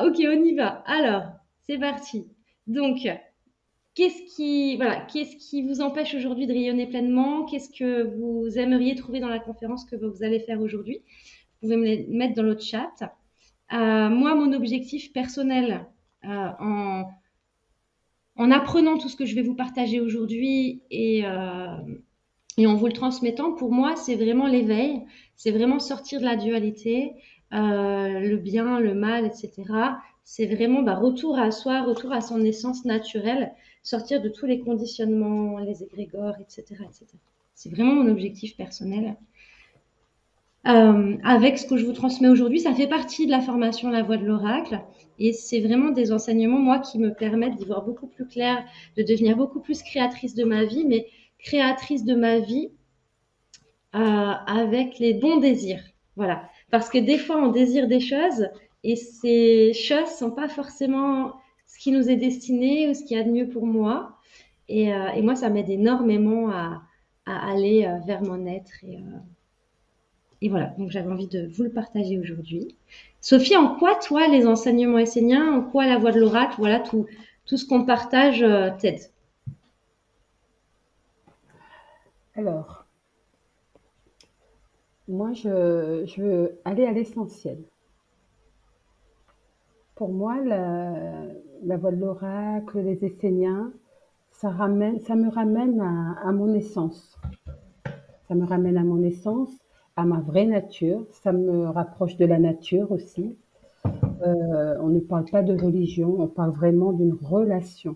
Ok, on y va. Alors, c'est parti. Donc, qu'est-ce qui vous empêche aujourd'hui de rayonner pleinement? Qu'est-ce que vous aimeriez trouver dans la conférence que vous allez faire aujourd'hui? Vous pouvez me les mettre dans le chat. Moi, mon objectif personnel, en, en apprenant tout ce que je vais vous partager aujourd'hui et en vous le transmettant, pour moi, c'est vraiment l'éveil, c'est vraiment sortir de la dualité, le bien, le mal, etc. C'est vraiment retour à soi, retour à son essence naturelle, sortir de tous les conditionnements, les égrégores, etc., etc. C'est vraiment mon objectif personnel. Avec ce que je vous transmets aujourd'hui, ça fait partie de la formation La Voix de l'Oracle. Et c'est vraiment des enseignements, moi, qui me permettent d'y voir beaucoup plus clair, de devenir beaucoup plus créatrice de ma vie, mais créatrice de ma vie avec les bons désirs. Voilà. Parce que des fois, on désire des choses et ces choses ne sont pas forcément ce qui nous est destiné ou ce qu'il y a de mieux pour moi. Et moi, ça m'aide énormément à aller vers mon être. Et voilà, donc j'avais envie de vous le partager aujourd'hui. Sophie, en quoi, toi, les enseignements esséniens, en quoi la voix de l'oracle, voilà, tout ce qu'on partage t'aide? Alors, moi, je veux aller à l'essentiel. Pour moi, la voix de l'oracle, les Esséniens, ça me ramène à mon essence. Ça me ramène à mon essence, à ma vraie nature. Ça me rapproche de la nature aussi. On ne parle pas de religion, on parle vraiment d'une relation.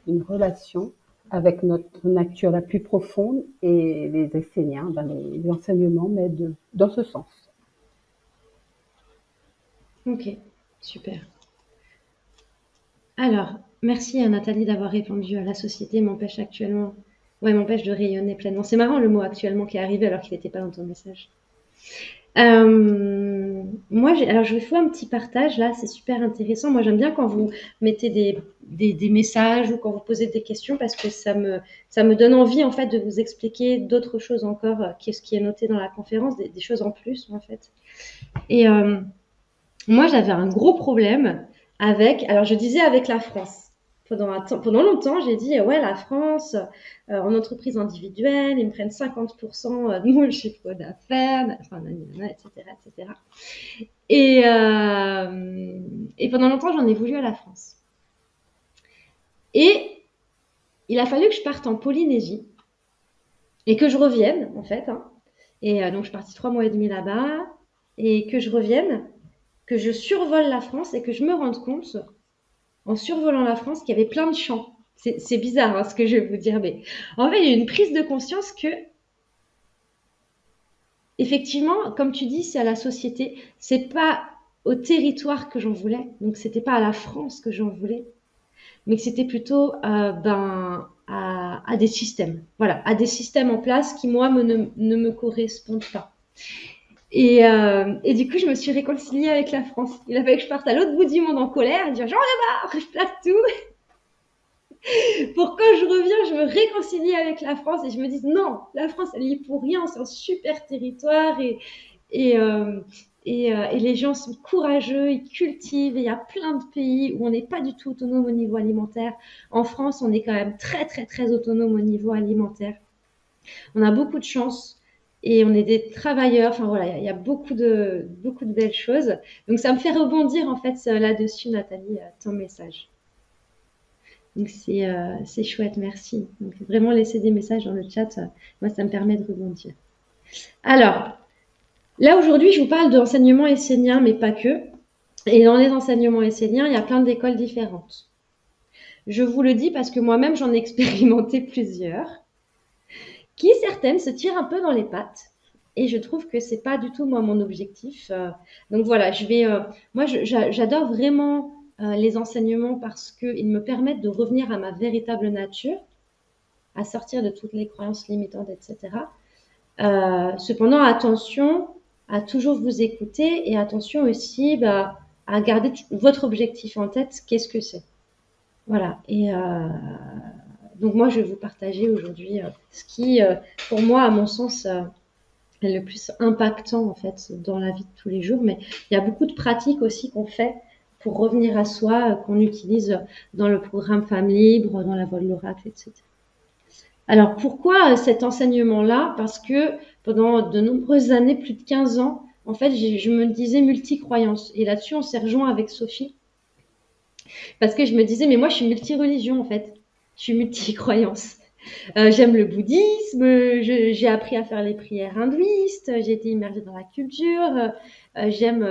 Une relation avec notre nature la plus profonde et les Esséniens, les enseignements m'aident dans ce sens. Ok, super. Alors, merci à Nathalie d'avoir répondu à la société m'empêche actuellement, ouais, m'empêche de rayonner pleinement. C'est marrant le mot actuellement qui est arrivé alors qu'il n'était pas dans ton message. Moi, alors je vais faire un petit partage là, c'est super intéressant. Moi, j'aime bien quand vous mettez des messages ou quand vous posez des questions parce que ça me donne envie en fait de vous expliquer d'autres choses encore, qu'est-ce qui est noté dans la conférence, des choses en plus en fait. Et moi, j'avais un gros problème alors je disais avec la France. Pendant longtemps, j'ai dit, ouais, la France, en entreprise individuelle, ils me prennent 50% de mon chiffre d'affaires, enfin, etc., etc. Et pendant longtemps, j'en ai voulu à la France. Et il a fallu que je parte en Polynésie et que je revienne, en fait. Hein. Et donc, je suis partie 3 mois et demi là-bas et que je revienne, que je survole la France et que je me rende compte en survolant la France qu'il y avait plein de champs. C'est bizarre hein, ce que je vais vous dire, mais en fait, il y a eu une prise de conscience que, effectivement, comme tu dis, c'est à la société, c'est pas au territoire que j'en voulais, donc c'était pas à la France que j'en voulais, mais que c'était plutôt à des systèmes, voilà, à des systèmes en place qui moi ne me correspondent pas. Et du coup, je me suis réconciliée avec la France. Il a fallu que je parte à l'autre bout du monde en colère et dire j'en ai marre, je place tout. Pour quand je reviens, je me réconcilie avec la France et je me dis non, la France, elle y est pour rien, c'est un super territoire et, euh, et les gens sont courageux, ils cultivent. Et il y a plein de pays où on n'est pas du tout autonome au niveau alimentaire. En France, on est quand même très, très, très autonome au niveau alimentaire. On a beaucoup de chance et on est des travailleurs. Enfin voilà, il y a beaucoup de belles choses. Donc ça me fait rebondir en fait là-dessus, Nathalie, ton message. Donc c'est chouette, merci. Donc vraiment laisser des messages dans le chat, moi ça me permet de rebondir. Alors, là aujourd'hui je vous parle d'enseignement essénien, mais pas que. Et dans les enseignements esséniens, il y a plein d'écoles différentes. Je vous le dis parce que moi-même j'en ai expérimenté plusieurs, qui certaines se tirent un peu dans les pattes. Et je trouve que c'est pas du tout moi mon objectif. Donc voilà, moi j'adore vraiment les enseignements parce qu'ils me permettent de revenir à ma véritable nature, à sortir de toutes les croyances limitantes, etc. Cependant, attention à toujours vous écouter et attention aussi à garder votre objectif en tête. Qu'est-ce que c'est? Voilà. Et donc moi, je vais vous partager aujourd'hui ce qui, pour moi, à mon sens, est le plus impactant en fait dans la vie de tous les jours. Mais il y a beaucoup de pratiques aussi qu'on fait pour revenir à soi qu'on utilise dans le programme Femmes Libres, dans la Voie de l'Oracle, etc. Alors pourquoi cet enseignement-là? Parce que pendant de nombreuses années, plus de 15 ans, en fait, je me disais multi-croyance. Et là-dessus, on s'est rejoint avec Sophie. Parce que je me disais, mais moi, je suis multi-religion, en fait. Je suis multi-croyance. J'aime le bouddhisme, j'ai appris à faire les prières hindouistes, j'ai été immergée dans la culture, j'aime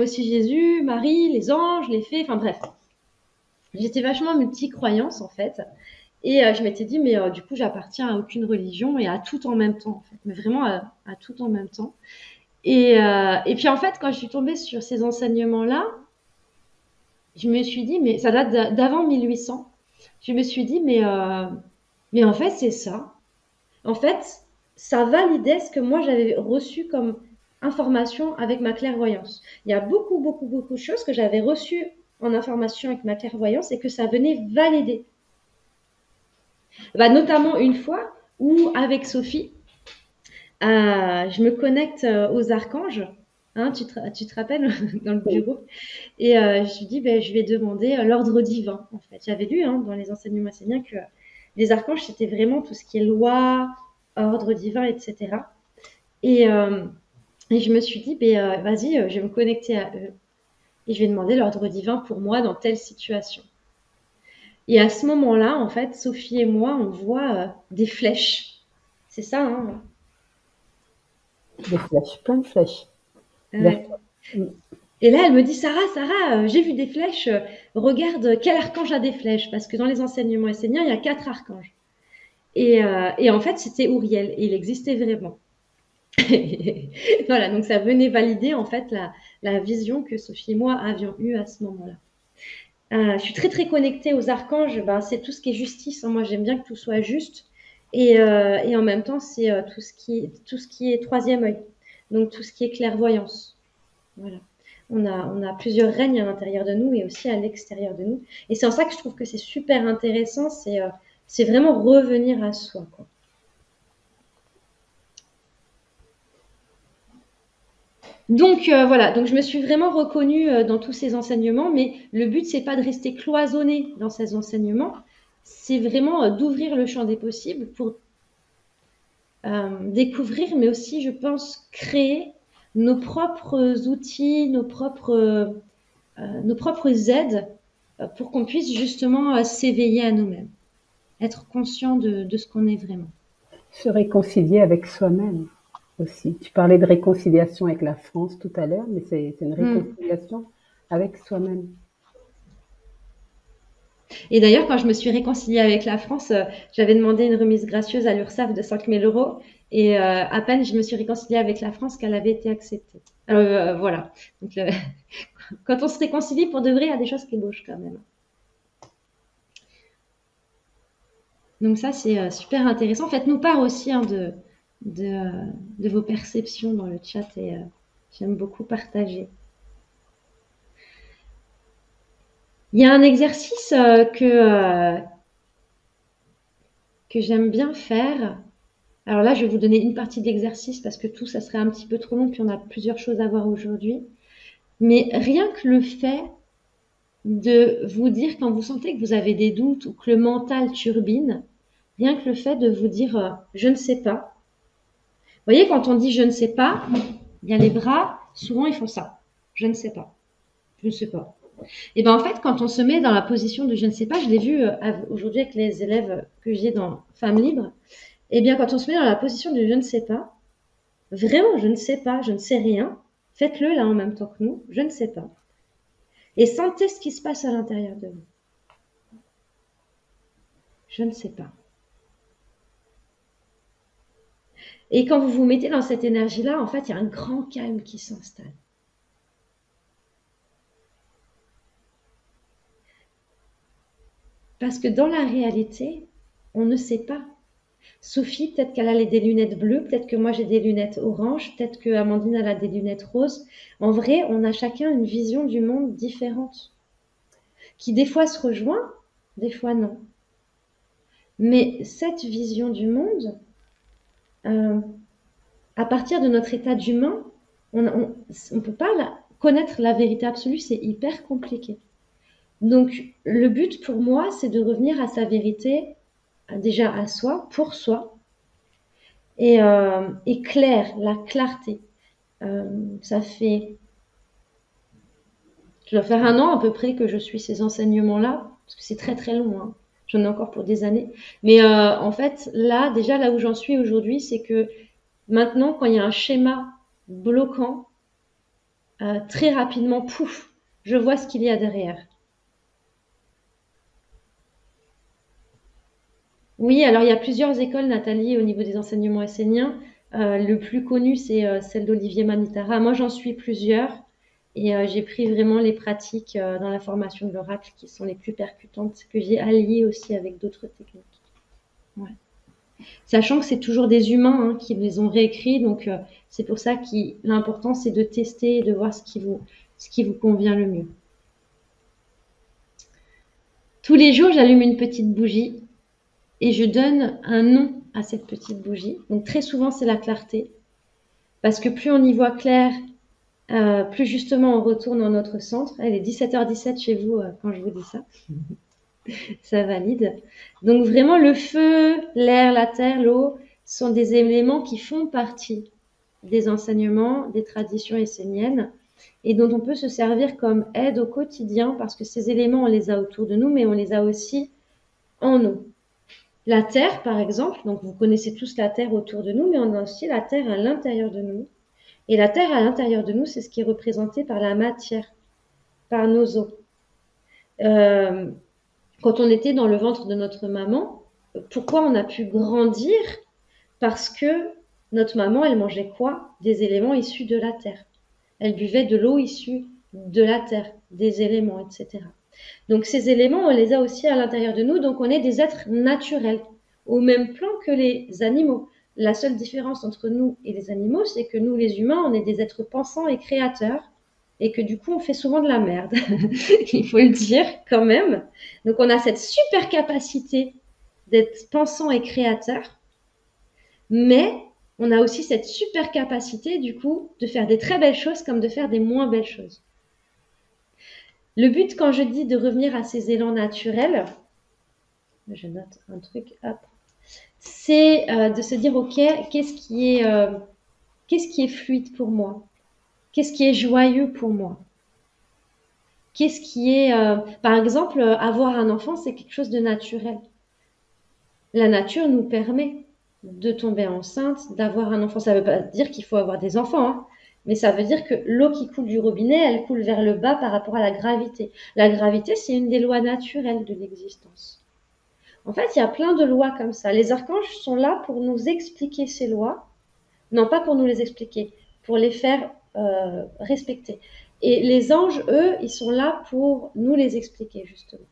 aussi Jésus, Marie, les anges, les fées, enfin bref. J'étais vachement multi-croyance, en fait. Et je m'étais dit, mais du coup, j'appartiens à aucune religion et à tout en même temps, en fait. Mais vraiment à tout en même temps. Et puis, en fait, quand je suis tombée sur ces enseignements-là, je me suis dit, mais ça date d'avant 1800. Je me suis dit, mais en fait, c'est ça. En fait, ça validait ce que moi, j'avais reçu comme information avec ma clairvoyance. Il y a beaucoup, beaucoup, beaucoup de choses que j'avais reçues en information avec ma clairvoyance et que ça venait valider. Bah, notamment une fois où, avec Sophie, je me connecte aux archanges. Hein, tu te rappelles dans le bureau? Et je lui dis, ben, je vais demander l'ordre divin, en fait. J'avais lu dans les enseignements asséniens que les archanges, c'était vraiment tout ce qui est loi, ordre divin, etc. Et je me suis dit, ben, vas-y, je vais me connecter à eux. Et je vais demander l'ordre divin pour moi dans telle situation. Et à ce moment-là, en fait, Sophie et moi, on voit des flèches. C'est ça, hein? Des flèches, plein de flèches. Ouais. Et là, elle me dit, Sarah, j'ai vu des flèches. Regarde quel archange a des flèches. Parce que dans les enseignements esséniens, il y a 4 archanges. Et en fait, c'était Uriel. Et il existait vraiment. Voilà, donc ça venait valider en fait la vision que Sophie et moi avions eue à ce moment-là. Je suis très très connectée aux archanges. Ben, c'est tout ce qui est justice. Moi, j'aime bien que tout soit juste. Et en même temps, c'est tout ce qui est troisième œil. Donc tout ce qui est clairvoyance. Voilà. On a plusieurs règnes à l'intérieur de nous et aussi à l'extérieur de nous. Et c'est en ça que je trouve que c'est super intéressant. C'est vraiment revenir à soi, quoi. Donc voilà, donc je me suis vraiment reconnue dans tous ces enseignements, mais le but, c'est pas de rester cloisonné dans ces enseignements, c'est vraiment d'ouvrir le champ des possibles pour découvrir, mais aussi, je pense, créer nos propres outils, nos propres aides pour qu'on puisse justement s'éveiller à nous-mêmes, être conscient de ce qu'on est vraiment. Se réconcilier avec soi-même aussi. Tu parlais de réconciliation avec la France tout à l'heure, mais c'est une réconciliation avec soi-même. Et d'ailleurs, quand je me suis réconciliée avec la France, j'avais demandé une remise gracieuse à l'URSSAF de 5 000 €. Et à peine je me suis réconciliée avec la France qu'elle avait été acceptée. Voilà. Donc, quand on se réconcilie pour de vrai, il y a des choses qui bougent quand même. Donc ça, c'est super intéressant. Faites-nous part aussi de vos perceptions dans le chat et j'aime beaucoup partager. Il y a un exercice que j'aime bien faire. Alors là, je vais vous donner une partie de l'exercice parce que tout, ça serait un petit peu trop long, puis on a plusieurs choses à voir aujourd'hui. Mais rien que le fait de vous dire quand vous sentez que vous avez des doutes ou que le mental turbine, rien que le fait de vous dire je ne sais pas. Vous voyez, quand on dit je ne sais pas, bien les bras, souvent ils font ça. Je ne sais pas. Je ne sais pas. Et bien en fait, quand on se met dans la position de je ne sais pas, je l'ai vu aujourd'hui avec les élèves que j'ai dans Femmes Libres, et bien quand on se met dans la position de je ne sais pas, vraiment je ne sais pas, je ne sais rien, faites-le là en même temps que nous, je ne sais pas. Et sentez ce qui se passe à l'intérieur de vous. Je ne sais pas. Et quand vous vous mettez dans cette énergie-là, en fait, il y a un grand calme qui s'installe. Parce que dans la réalité, on ne sait pas. Sophie, peut-être qu'elle a des lunettes bleues, peut-être que moi j'ai des lunettes oranges, peut-être que Amandine elle a des lunettes roses. En vrai, on a chacun une vision du monde différente, qui des fois se rejoint, des fois non. Mais cette vision du monde, à partir de notre état d'humain, on peut pas connaître la vérité absolue, c'est hyper compliqué. Donc, le but pour moi, c'est de revenir à sa vérité, déjà à soi, pour soi, et clair, la clarté. Ça fait, je dois faire 1 an à peu près que je suis ces enseignements-là, parce que c'est très très long, hein. J'en ai encore pour des années. Mais en fait, là, déjà, là où j'en suis aujourd'hui, c'est que maintenant, quand il y a un schéma bloquant, très rapidement, pouf, je vois ce qu'il y a derrière. Oui, alors il y a plusieurs écoles, Nathalie, au niveau des enseignements esséniens. Le plus connu, c'est celle d'Olivier Manitara. Moi, j'en suis plusieurs et j'ai pris vraiment les pratiques dans la formation de l'oracle qui sont les plus percutantes, que j'ai alliées aussi avec d'autres techniques. Ouais. Sachant que c'est toujours des humains hein, qui les ont réécrits, donc c'est pour ça que l'important, c'est de tester et de voir ce qui vous convient le mieux. Tous les jours, j'allume une petite bougie et je donne un nom à cette petite bougie. Donc très souvent, c'est la clarté. Parce que plus on y voit clair, plus justement on retourne dans notre centre. Elle est 17h17 chez vous quand je vous dis ça. Ça valide. Donc vraiment, le feu, l'air, la terre, l'eau sont des éléments qui font partie des enseignements, des traditions esséniennes et dont on peut se servir comme aide au quotidien parce que ces éléments, on les a autour de nous, mais on les a aussi en nous. La terre, par exemple, donc vous connaissez tous la terre autour de nous, mais on a aussi la terre à l'intérieur de nous. Et la terre à l'intérieur de nous, c'est ce qui est représenté par la matière, par nos os. Quand on était dans le ventre de notre maman, pourquoi on a pu grandir? Parce que notre maman, elle mangeait quoi? Des éléments issus de la terre. Elle buvait de l'eau issue de la terre, des éléments, etc. Donc ces éléments, on les a aussi à l'intérieur de nous, donc on est des êtres naturels, au même plan que les animaux. La seule différence entre nous et les animaux, c'est que nous, les humains, on est des êtres pensants et créateurs, et que du coup, on fait souvent de la merde. Il faut le dire quand même. Donc on a cette super capacité d'être pensant et créateur, mais on a aussi cette super capacité, du coup, de faire des très belles choses comme de faire des moins belles choses. Le but, quand je dis de revenir à ces élans naturels, je note un truc, hop, c'est de se dire, ok, qu'est-ce qui est fluide pour moi? Qu'est-ce qui est joyeux pour moi? Qu'est-ce qui est, par exemple, avoir un enfant, c'est quelque chose de naturel. La nature nous permet de tomber enceinte, d'avoir un enfant. Ça ne veut pas dire qu'il faut avoir des enfants, hein, mais ça veut dire que l'eau qui coule du robinet, elle coule vers le bas par rapport à la gravité. La gravité, c'est une des lois naturelles de l'existence. En fait, il y a plein de lois comme ça. Les archanges sont là pour nous expliquer ces lois. Non, pas pour nous les expliquer, pour les faire respecter. Et les anges, eux, ils sont là pour nous les expliquer, justement.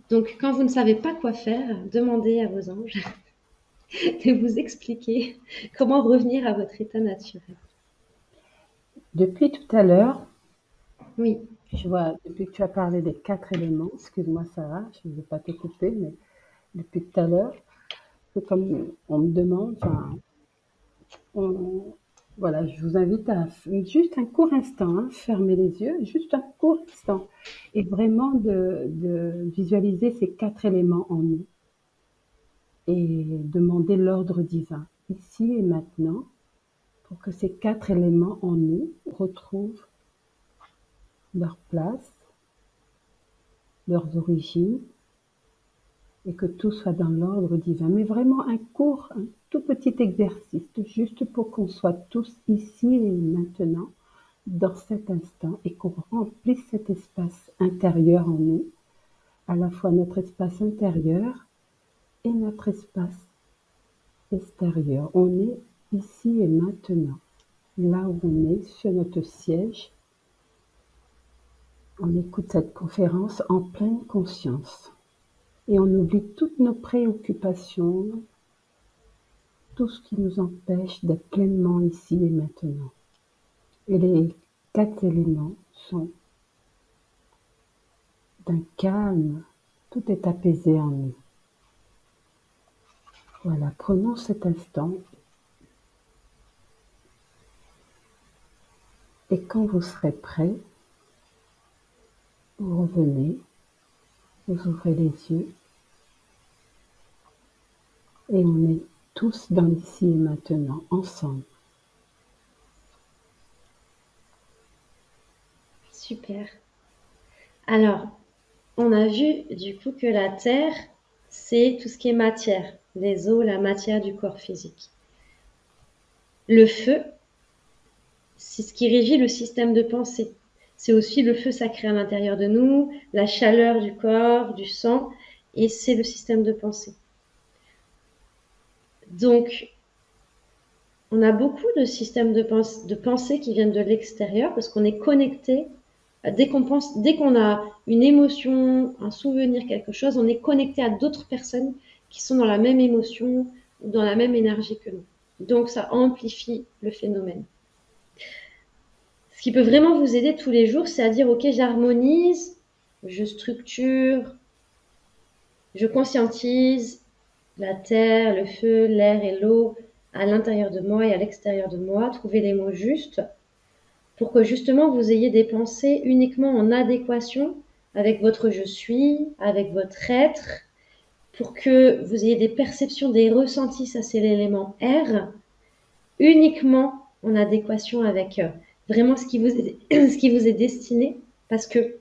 Donc, quand vous ne savez pas quoi faire, demandez à vos anges de vous expliquer comment revenir à votre état naturel. Depuis tout à l'heure, Oui. je vois, depuis que tu as parlé des 4 éléments, excuse-moi Sarah, je ne veux pas te couper, mais depuis tout à l'heure, c'est comme on me demande, voilà, je vous invite à juste un court instant, hein, fermer les yeux, juste un court instant, et vraiment de visualiser ces 4 éléments en nous et demander l'ordre divin, ici et maintenant, pour que ces 4 éléments en nous retrouvent leur place, leurs origines, et que tout soit dans l'ordre divin. Mais vraiment un court, un tout petit exercice, juste pour qu'on soit tous ici et maintenant, dans cet instant, et qu'on remplisse cet espace intérieur en nous, à la fois notre espace intérieur et notre espace extérieur. On est ici et maintenant, là où on est, sur notre siège. On écoute cette conférence en pleine conscience. Et on oublie toutes nos préoccupations, tout ce qui nous empêche d'être pleinement ici et maintenant. Et les 4 éléments sont d'un calme, tout est apaisé en nous. Voilà, prenons cet instant Et quand vous serez prêt, vous revenez, vous ouvrez les yeux et on est tous dans l'ici et maintenant, ensemble. Super. Alors, on a vu du coup que la terre, c'est tout ce qui est matière, les eaux, la matière du corps physique. Le feu, c'est ce qui régit le système de pensée. C'est aussi le feu sacré à l'intérieur de nous, la chaleur du corps, du sang, et c'est le système de pensée. Donc, on a beaucoup de systèmes de pensée qui viennent de l'extérieur parce qu'on est connecté. Dès qu'on a une émotion, un souvenir, quelque chose, on est connecté à d'autres personnes qui sont dans la même émotion ou dans la même énergie que nous. Donc, ça amplifie le phénomène. Ce qui peut vraiment vous aider tous les jours, c'est à dire, OK, j'harmonise, je structure, je conscientise la terre, le feu, l'air et l'eau à l'intérieur de moi et à l'extérieur de moi. Trouver les mots justes pour que justement vous ayez des pensées uniquement en adéquation avec votre je suis, avec votre être, pour que vous ayez des perceptions, des ressentis, ça c'est l'élément R, uniquement en adéquation avec vraiment ce qui vous est destiné, parce que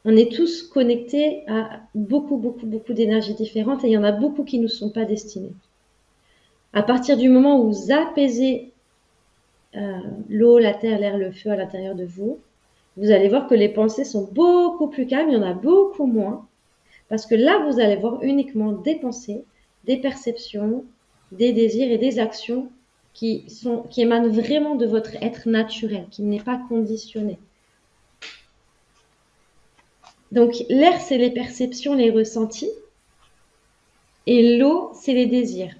on est tous connectés à beaucoup, beaucoup, beaucoup d'énergies différentes et il y en a beaucoup qui ne nous sont pas destinées. À partir du moment où vous apaisez l'eau, la terre, l'air, le feu à l'intérieur de vous, vous allez voir que les pensées sont beaucoup plus calmes, il y en a beaucoup moins, parce que là, vous allez voir uniquement des pensées, des perceptions, des désirs et des actions qui émanent vraiment de votre être naturel, qui n'est pas conditionné. Donc, l'air, c'est les perceptions, les ressentis, et l'eau, c'est les désirs.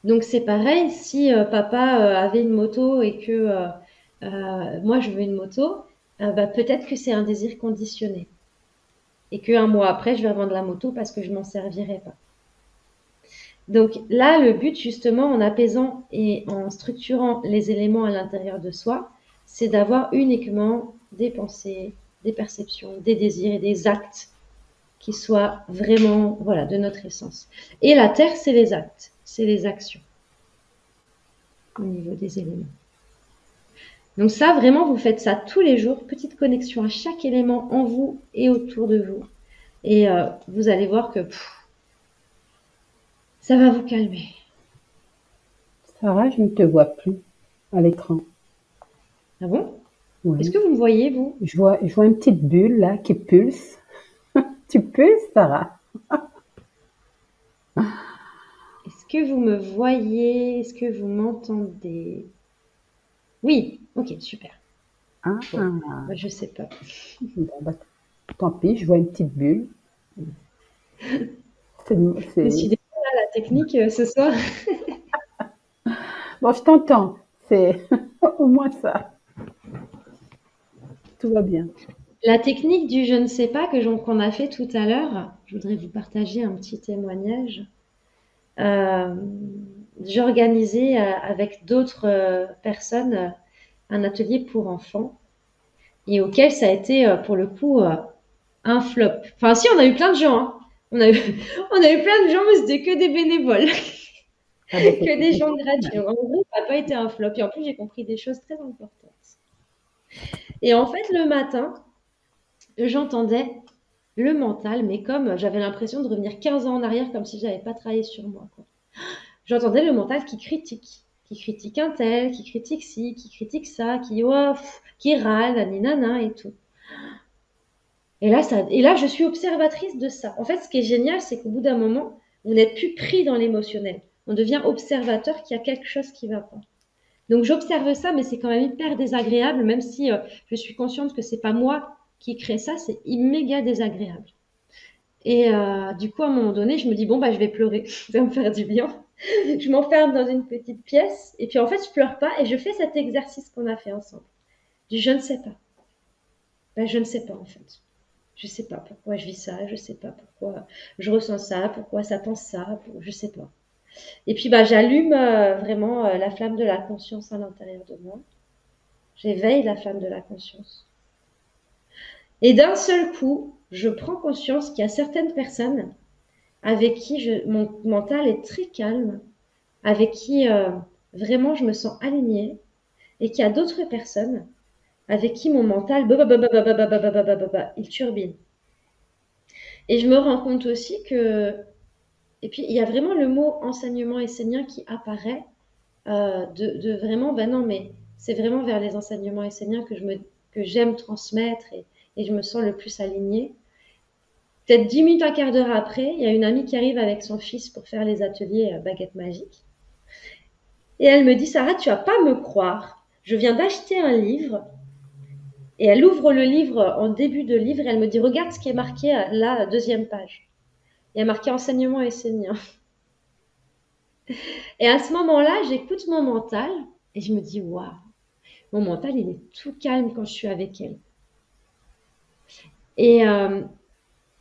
Donc, c'est pareil, si papa avait une moto et que moi, je veux une moto, peut-être que c'est un désir conditionné. Et qu'un mois après, je vais revendre la moto parce que je m'en servirai pas. Donc là, le but, justement, en apaisant et en structurant les éléments à l'intérieur de soi, c'est d'avoir uniquement des pensées, des perceptions, des désirs et des actes qui soient vraiment, voilà, de notre essence. Et la terre, c'est les actes, c'est les actions au niveau des éléments. Donc ça, vraiment, vous faites ça tous les jours, petite connexion à chaque élément en vous et autour de vous. Et vous allez voir que ça va vous calmer. Sarah, je ne te vois plus à l'écran. Ah bon? Oui. Est-ce que vous me voyez, vous? Je vois une petite bulle là qui pulse. Tu pulses, Sarah? Est-ce que vous me voyez? Est-ce que vous m'entendez? Oui, ok, super. Ah, Bon, je sais pas. bon, bah, tant pis, je vois une petite bulle. Je me suis découvert la technique ce soir. Bon, je t'entends. C'est au moins ça. Tout va bien. La technique du je ne sais pas qu'on a fait tout à l'heure, je voudrais vous partager un petit témoignage. J'ai organisé avec d'autres personnes un atelier pour enfants et auquel ça a été pour le coup un flop. Enfin, si, on a eu plein de gens. Hein. On a eu plein de gens, mais c'était que des bénévoles, Ah ben, que des gens gratuits. En gros, ça n'a pas été un flop. Et en plus, j'ai compris des choses très importantes. Et en fait, le matin, j'entendais le mental, mais comme j'avais l'impression de revenir 15 ans en arrière, comme si je n'avais pas travaillé sur moi. Quoi. J'entendais le mental qui critique un tel, qui critique ci, qui critique ça, qui râle, naninana et tout. Et là, je suis observatrice de ça. En fait, ce qui est génial, c'est qu'au bout d'un moment, vous n'êtes plus pris dans l'émotionnel. On devient observateur qu'il y a quelque chose qui va pas. Donc, j'observe ça, mais c'est quand même hyper désagréable, même si je suis consciente que c'est pas moi qui crée ça, c'est méga désagréable. Et du coup, à un moment donné, je me dis, bon, bah, je vais pleurer, ça va me faire du bien. Je m'enferme dans une petite pièce, et puis en fait, je pleure pas, et je fais cet exercice qu'on a fait ensemble. Du je ne sais pas. Ben, je ne sais pas, en fait. Je sais pas pourquoi je vis ça, je sais pas pourquoi je ressens ça, pourquoi ça pense ça, je sais pas. Et puis, bah, j'allume vraiment la flamme de la conscience à l'intérieur de moi. J'éveille la flamme de la conscience. Et d'un seul coup, je prends conscience qu'il y a certaines personnes avec qui mon mental est très calme, avec qui vraiment je me sens alignée, et qu'il y a d'autres personnes avec qui mon mental, il turbine. Et je me rends compte aussi que, et puis il y a vraiment le mot enseignement essénien qui apparaît, de vraiment, ben non, mais c'est vraiment vers les enseignements esséniens que j'aime transmettre et je me sens le plus alignée. Peut-être 10 minutes, un quart d'heure après, il y a une amie qui arrive avec son fils pour faire les ateliers baguette magique. Et elle me dit, Sarah, tu vas pas me croire, je viens d'acheter un livre. Et elle ouvre le livre en début de livre et elle me dit, regarde ce qui est marqué là, deuxième page. Il y a marqué enseignement essénien. Et à ce moment-là, j'écoute mon mental et je me dis, waouh, mon mental, il est tout calme quand je suis avec elle. Et, euh,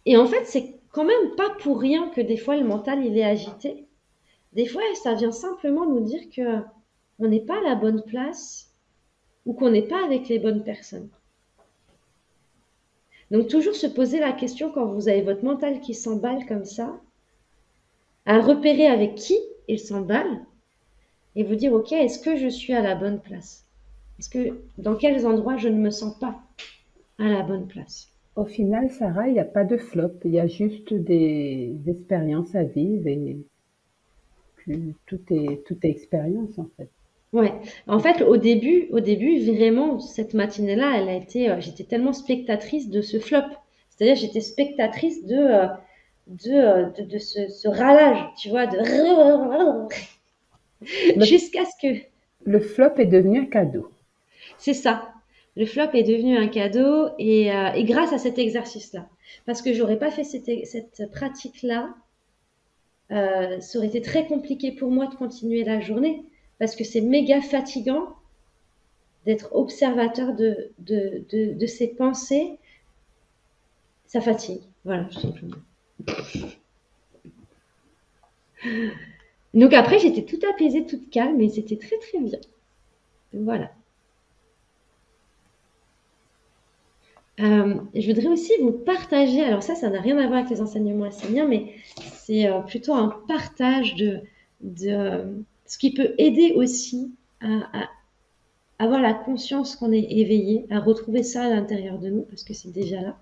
et en fait, c'est quand même pas pour rien que des fois le mental, il est agité. Des fois, ça vient simplement nous dire que on n'est pas à la bonne place ou qu'on n'est pas avec les bonnes personnes. Donc, toujours se poser la question quand vous avez votre mental qui s'emballe comme ça, à repérer avec qui il s'emballe et vous dire, OK, est-ce que je suis à la bonne place? Est-ce que dans quels endroits je ne me sens pas à la bonne place? Au final, Sarah, il n'y a pas de flop, il y a juste des expériences à vivre et puis tout est expérience en fait. Ouais. En fait, au début, vraiment, cette matinée-là, elle a été, j'étais tellement spectatrice de ce flop. C'est-à-dire, j'étais spectatrice de ce râlage, tu vois, Le, jusqu'à ce que, le flop est devenu un cadeau. c'est ça. Le flop est devenu un cadeau et grâce à cet exercice-là. Parce que j'aurais pas fait cette pratique-là, ça aurait été très compliqué pour moi de continuer la journée parce que c'est méga fatigant d'être observateur de ses pensées. Ça fatigue. Voilà, tout simplement. Donc après, j'étais toute apaisée, toute calme et c'était très très bien. Donc voilà. Je voudrais aussi vous partager, alors ça n'a rien à voir avec les enseignements esséniens, mais c'est plutôt un partage de ce qui peut aider aussi à avoir la conscience qu'on est éveillé, à retrouver ça à l'intérieur de nous, parce que c'est déjà là.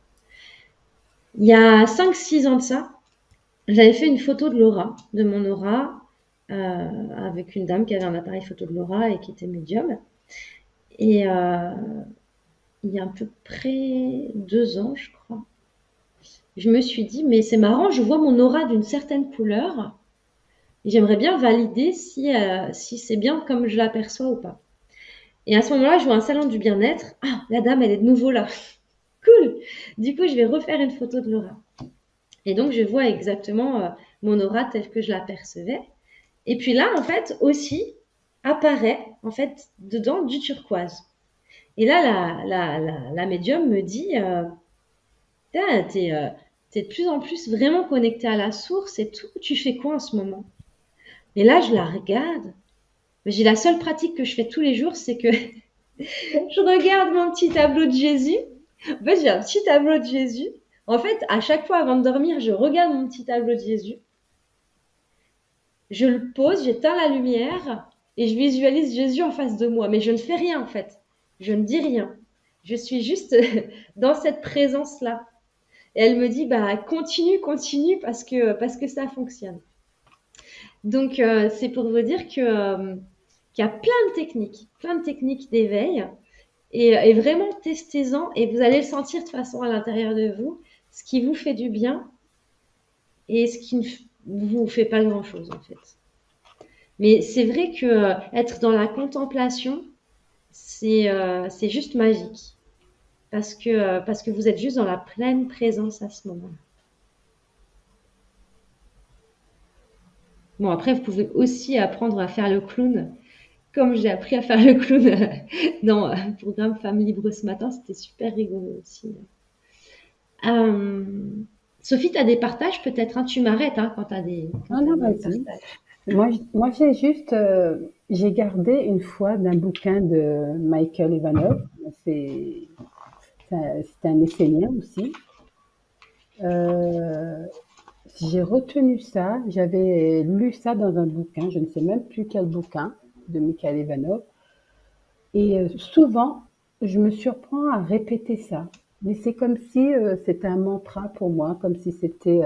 Il y a 5-6 ans de ça, j'avais fait une photo de l'aura, de mon aura, avec une dame qui avait un appareil photo de l'aura et qui était médium. Et il y a à peu près 2 ans, je crois, je me suis dit, mais c'est marrant, je vois mon aura d'une certaine couleur. Et j'aimerais bien valider si c'est bien comme je l'aperçois ou pas. Et à ce moment-là, je vois un salon du bien-être. Ah, la dame, elle est de nouveau là. Cool. Du coup, je vais refaire une photo de l'aura. Et donc, je vois exactement mon aura telle que je l'apercevais. Et puis là, en fait, aussi apparaît, en fait, dedans du turquoise. Et là, la médium me dit, t'es de plus en plus vraiment connecté à la source et tout. Tu fais quoi en ce moment? Et là, je la regarde. J'ai la seule pratique que je fais tous les jours, c'est que je regarde mon petit tableau de Jésus. En fait, j'ai un petit tableau de Jésus. En fait, à chaque fois avant de dormir, je regarde mon petit tableau de Jésus. Je le pose, j'éteins la lumière et je visualise Jésus en face de moi. Mais je ne fais rien en fait. Je ne dis rien. Je suis juste dans cette présence-là. Et elle me dit, bah continue, continue parce que ça fonctionne. Donc c'est pour vous dire qu'il y a plein de techniques d'éveil. Et vraiment, testez-en et vous allez le sentir de façon à l'intérieur de vous, ce qui vous fait du bien et ce qui ne vous fait pas grand-chose en fait. Mais c'est vrai que être dans la contemplation, c'est juste magique parce que vous êtes juste dans la pleine présence à ce moment-là. Bon, après, vous pouvez aussi apprendre à faire le clown, comme j'ai appris à faire le clown dans le programme Femme Libre ce matin. C'était super rigolo aussi. Sophie, tu as des partages peut-être, hein, tu m'arrêtes hein, quand tu as des Non, non, vas-y. partages. Moi j'ai juste, j'ai gardé une fois d'un bouquin de Michael Ivanov. C'est c'est un Essénien aussi. Euh, j'ai retenu ça, j'avais lu ça dans un bouquin, je ne sais même plus quel bouquin, de Michael Ivanov. Et souvent, je me surprends à répéter ça. Mais c'est comme si c'était un mantra pour moi, comme si c'était...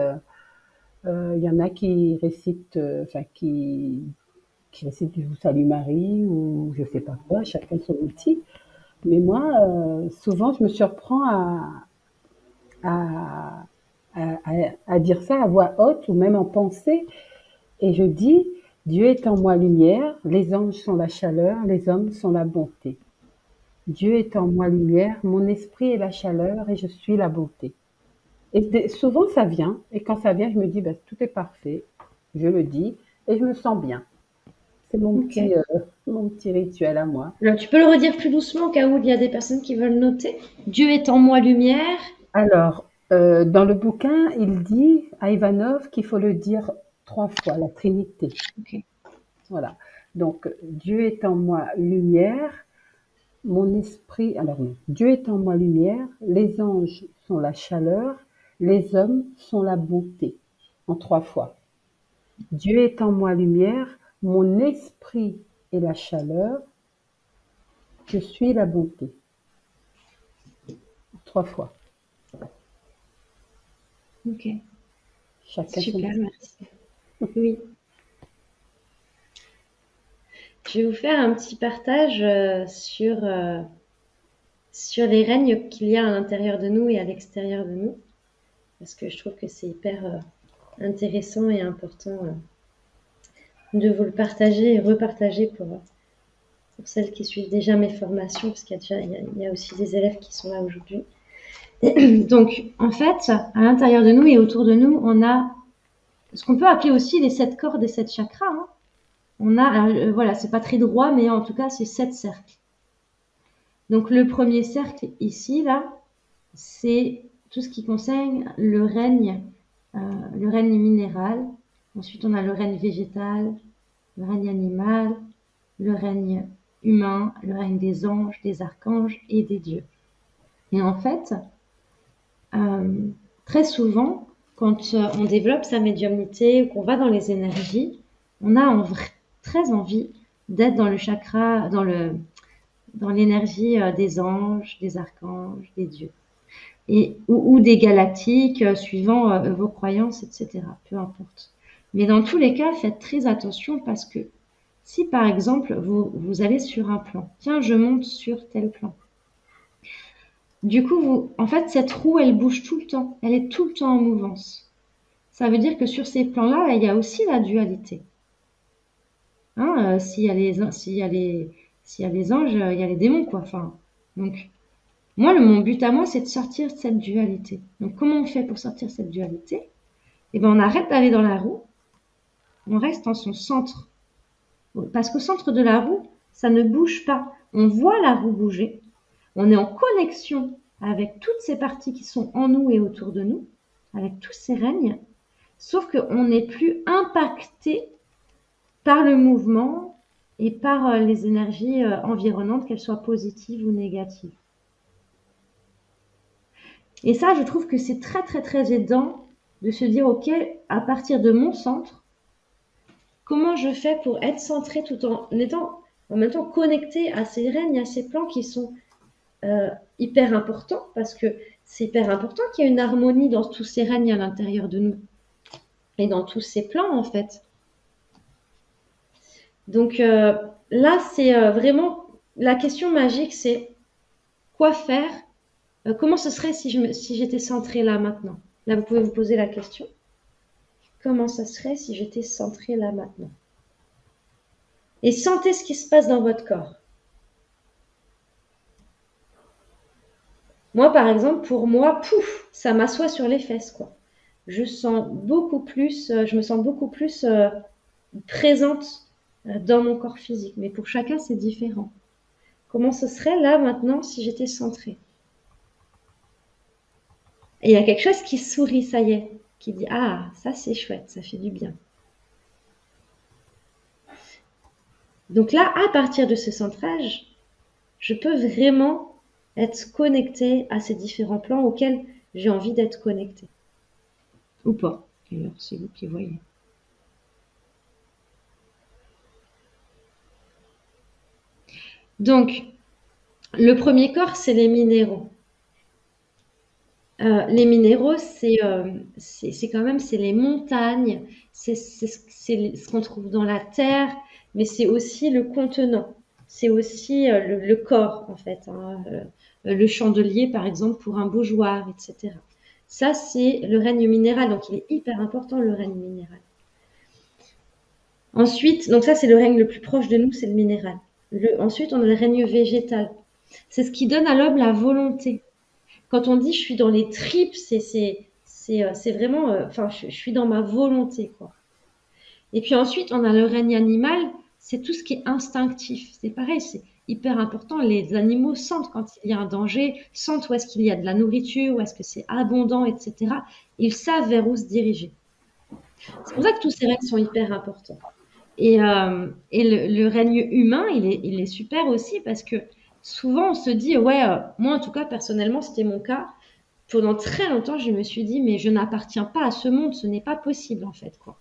Il y en a qui récitent, enfin qui récitent du Salut Marie ou je sais pas quoi, chacun son outil. Mais moi, souvent, je me surprends à, à dire ça à voix haute ou même en pensée. Et je dis, Dieu est en moi lumière, les anges sont la chaleur, les hommes sont la bonté. Dieu est en moi lumière, mon esprit est la chaleur et je suis la beauté. Et souvent ça vient, et quand ça vient, je me dis, ben, tout est parfait, je le dis, et je me sens bien. C'est Ok. mon petit rituel à moi. Alors, tu peux le redire plus doucement au cas où il y a des personnes qui veulent noter. Dieu est en moi lumière. Alors, dans le bouquin, il dit à Ivanov qu'il faut le dire 3 fois, la Trinité. Ok. Voilà. Donc, Dieu est en moi lumière, mon esprit, alors non, Dieu est en moi lumière, les anges sont la chaleur, les hommes sont la beauté, en 3 fois. Dieu est en moi lumière, mon esprit est la chaleur, je suis la bonté. 3 fois. Ok. Chacun son Super, esprit. merci. Oui. Je vais vous faire un petit partage sur les règnes qu'il y a à l'intérieur de nous et à l'extérieur de nous, parce que je trouve que c'est hyper intéressant et important de vous le partager et repartager pour celles qui suivent déjà mes formations, parce qu'il y a aussi des élèves qui sont là aujourd'hui. Donc, en fait, à l'intérieur de nous et autour de nous, on a ce qu'on peut appeler aussi les 7 cordes et 7 chakras. Hein. On a, voilà, c'est pas très droit, mais en tout cas, c'est 7 cercles. Donc, le premier cercle ici, là, c'est tout ce qui concerne le règne minéral. Ensuite, on a le règne végétal, le règne animal, le règne humain, le règne des anges, des archanges et des dieux. Et en fait, très souvent, quand on développe sa médiumnité ou qu'on va dans les énergies, on a très envie d'être dans le chakra, dans l'énergie des anges, des archanges, des dieux, ou des galactiques, suivant vos croyances, etc. Peu importe. Mais dans tous les cas, faites très attention parce que si par exemple vous allez sur un plan, tiens, je monte sur tel plan. Du coup, en fait, cette roue, elle bouge tout le temps. Elle est tout le temps en mouvance. Ça veut dire que sur ces plans-là, il y a aussi la dualité. Hein, s'il y a les anges, il y a les démons, quoi. Enfin, donc, moi, mon but à moi, c'est de sortir de cette dualité. Donc, comment on fait pour sortir de cette dualité? Eh ben, on arrête d'aller dans la roue, on reste en son centre. Parce qu'au centre de la roue, ça ne bouge pas. On voit la roue bouger. On est en connexion avec toutes ces parties qui sont en nous et autour de nous, avec tous ces règnes, sauf qu'on n'est plus impacté par le mouvement et par les énergies environnantes, qu'elles soient positives ou négatives. Et ça, je trouve que c'est très, très, très aidant de se dire, OK, à partir de mon centre, comment je fais pour être centré tout en étant en même temps connecté à ces règnes, à ces plans qui sont hyper importants, parce que c'est hyper important qu'il y ait une harmonie dans tous ces règnes à l'intérieur de nous et dans tous ces plans, en fait. Donc là, c'est vraiment la question magique, c'est quoi faire? Comment ce serait si j'étais centrée là maintenant? Là, vous pouvez vous poser la question. Comment ça serait si j'étais centrée là maintenant? Et sentez ce qui se passe dans votre corps. Moi, par exemple, pour moi, pouf, ça m'assoit sur les fesses, quoi. Je me sens beaucoup plus présente dans mon corps physique. Mais pour chacun, c'est différent. Comment ce serait là maintenant si j'étais centrée? Et il y a quelque chose qui sourit, ça y est, qui dit ah, ça c'est chouette, ça fait du bien. Donc là, à partir de ce centrage, je peux vraiment être connectée à ces différents plans auxquels j'ai envie d'être connectée. Ou pas. D'ailleurs, c'est vous qui voyez. Donc, le premier corps, c'est les minéraux. Les minéraux, c'est quand même c'est les montagnes, c'est ce qu'on trouve dans la terre, mais c'est aussi le contenant. C'est aussi le corps, en fait, hein, le chandelier, par exemple, pour un bougeoir, etc. Ça, c'est le règne minéral, donc il est hyper important, le règne minéral. Ensuite, donc ça, c'est le règne le plus proche de nous, c'est le minéral. Ensuite, on a le règne végétal. C'est ce qui donne à l'homme la volonté. Quand on dit je suis dans les tripes, c'est vraiment, enfin, je suis dans ma volonté, quoi. Et puis ensuite, on a le règne animal, c'est tout ce qui est instinctif. C'est pareil, c'est hyper important. Les animaux sentent quand il y a un danger, sentent où est-ce qu'il y a de la nourriture, où est-ce que c'est abondant, etc. Ils savent vers où se diriger. C'est pour ça que tous ces règnes sont hyper importants. Et le règne humain, il est super aussi parce que souvent on se dit, ouais, moi en tout cas personnellement c'était mon cas, pendant très longtemps je me suis dit, mais je n'appartiens pas à ce monde, ce n'est pas possible en fait, quoi.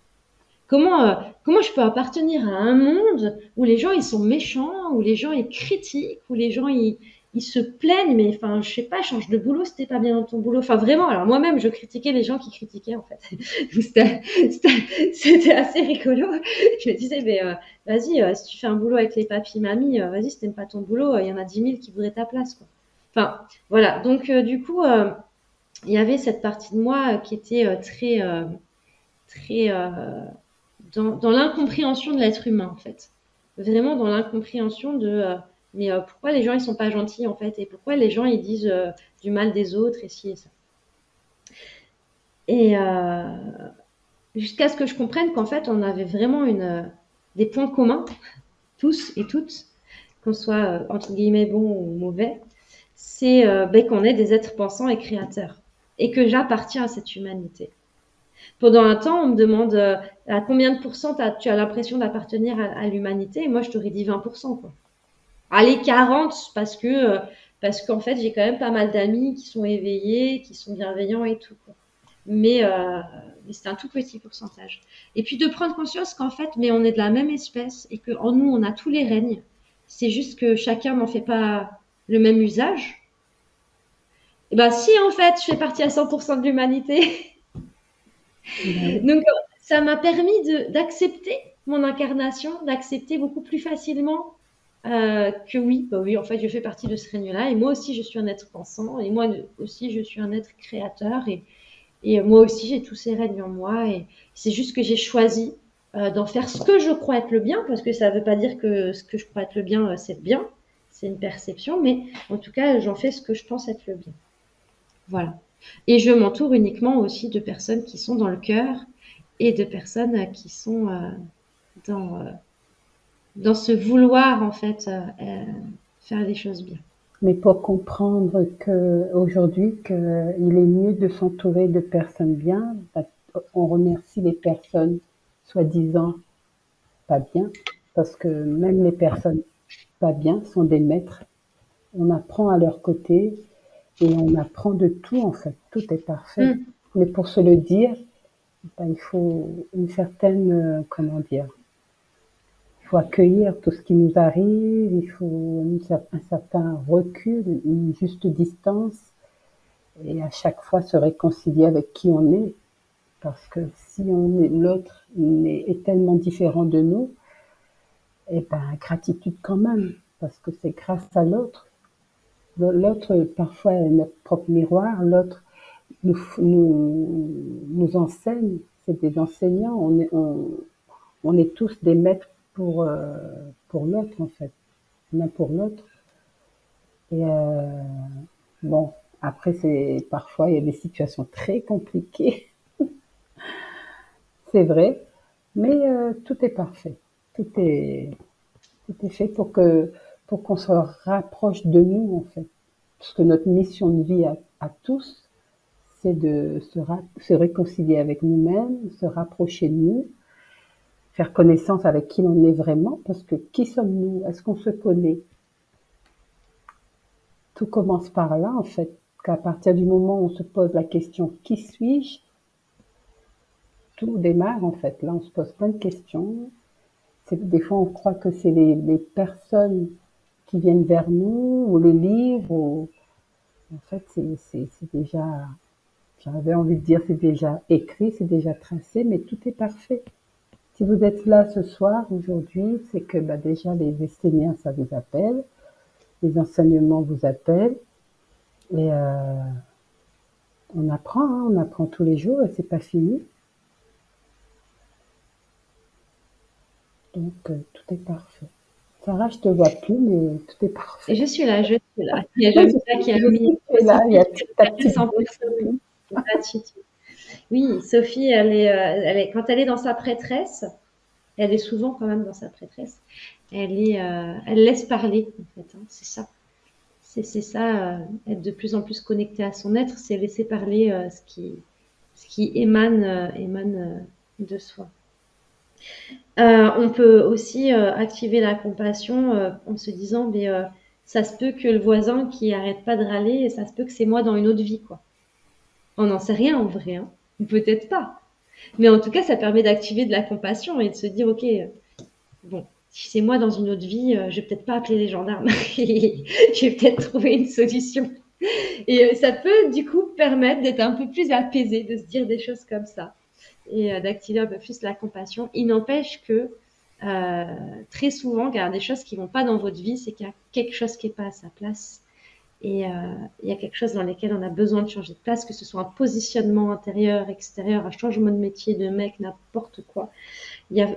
Comment je peux appartenir à un monde où les gens ils sont méchants, où les gens ils critiquent, où les gens ils se plaignent, mais enfin je sais pas, change de boulot si t'es pas bien dans ton boulot. Enfin vraiment, alors moi-même je critiquais les gens qui critiquaient en fait. C'était assez rigolo. Je me disais, mais vas-y, si tu fais un boulot avec les papis, mamies, vas-y, si t'aimes pas ton boulot, il y en a 10 000 qui voudraient ta place, quoi. Enfin voilà, donc du coup, il y avait cette partie de moi qui était très dans l'incompréhension de l'être humain, en fait. Vraiment dans l'incompréhension de mais pourquoi les gens ils sont pas gentils en fait et pourquoi les gens ils disent du mal des autres et ci et ça. Et jusqu'à ce que je comprenne qu'en fait on avait vraiment des points communs, tous et toutes, qu'on soit entre guillemets bon ou mauvais, c'est qu'on est des êtres pensants et créateurs et que j'appartiens à cette humanité. Pendant un temps, on me demande à combien de pourcents tu as l'impression d'appartenir à l'humanité. Et moi, je t'aurais dit 20%, quoi. Allez, 40, parce qu'en fait, j'ai quand même pas mal d'amis qui sont éveillés, qui sont bienveillants et tout, quoi. Mais c'est un tout petit pourcentage. Et puis de prendre conscience qu'en fait, mais on est de la même espèce et qu'en nous, on a tous les règnes. C'est juste que chacun n'en fait pas le même usage. Et ben si, en fait, je fais partie à 100% de l'humanité. Donc, ça m'a permis d'accepter mon incarnation, d'accepter beaucoup plus facilement que oui, bah oui, en fait, je fais partie de ce règne-là. Et moi aussi, je suis un être pensant. Et moi aussi, je suis un être créateur. Et moi aussi, j'ai tous ces règnes en moi. Et c'est juste que j'ai choisi d'en faire ce que je crois être le bien, parce que ça ne veut pas dire que ce que je crois être le bien, c'est le bien. C'est une perception. Mais en tout cas, j'en fais ce que je pense être le bien. Voilà. Et je m'entoure uniquement aussi de personnes qui sont dans le cœur et de personnes qui sont dans, euh, dans ce vouloir, en fait, faire les choses bien. Mais pour comprendre qu'aujourd'hui, qu'il est mieux de s'entourer de personnes bien, on remercie les personnes soi-disant pas bien, parce que même les personnes pas bien sont des maîtres. On apprend à leur côté et on apprend de tout en fait. Tout est parfait. Mais pour se le dire, il faut une certaine, comment dire, il faut accueillir tout ce qui nous arrive, il faut un certain recul, une juste distance, et à chaque fois se réconcilier avec qui on est, parce que si l'autre est tellement différent de nous, eh ben gratitude quand même, parce que c'est grâce à l'autre. L'autre parfois est notre propre miroir, l'autre nous enseigne, c'est des enseignants, on est tous des maîtres pour l'autre en fait, l'un pour l'autre. Et bon, après parfois il y a des situations très compliquées, c'est vrai, mais tout est parfait, tout est fait pour qu'on se rapproche de nous en fait, parce que notre mission de vie à tous, c'est de se réconcilier avec nous-mêmes, se rapprocher de nous, faire connaissance avec qui l'on est vraiment, parce que qui sommes-nous? Est-ce qu'on se connaît? Tout commence par là, en fait, qu'à partir du moment où on se pose la question « qui suis-je ?» tout démarre, en fait. Là, on se pose plein de questions. Des fois, on croit que c'est les personnes qui viennent vers nous, ou les livres, ou... En fait, c'est déjà, j'avais envie de dire, c'est déjà écrit, c'est déjà tracé, mais tout est parfait. Si vous êtes là ce soir, aujourd'hui, c'est que déjà les Esséniens, ça vous appelle, les enseignements vous appellent, et on apprend tous les jours, et c'est pas fini. Donc, tout est parfait. Sarah, je te vois plus, mais tout est parfait. Et je suis là, je suis là. Il y a Jamila qui a mis là, il y a ta petite 100% gratitude. Oui, Sophie, quand elle est dans sa prêtresse, elle est souvent quand même dans sa prêtresse, elle laisse parler, en fait, hein, c'est ça. C'est ça, être de plus en plus connecté à son être, c'est laisser parler ce qui émane de soi. On peut aussi activer la compassion en se disant, mais ça se peut que le voisin qui arrête pas de râler, ça se peut que c'est moi dans une autre vie, quoi. On n'en sait rien en vrai, hein. Peut-être pas. Mais en tout cas, ça permet d'activer de la compassion et de se dire, ok, bon, si c'est moi dans une autre vie, je vais peut-être pas appeler les gendarmes. Je vais peut-être trouver une solution. Et ça peut du coup permettre d'être un peu plus apaisé, de se dire des choses comme ça et d'activer un peu plus la compassion. Il n'empêche que très souvent, il y a des choses qui vont pas dans votre vie, c'est qu'il y a quelque chose qui est pas à sa place. Et il y a quelque chose dans lequel on a besoin de changer de place, que ce soit un positionnement intérieur, extérieur, un changement de métier, de mec, n'importe quoi. Il y a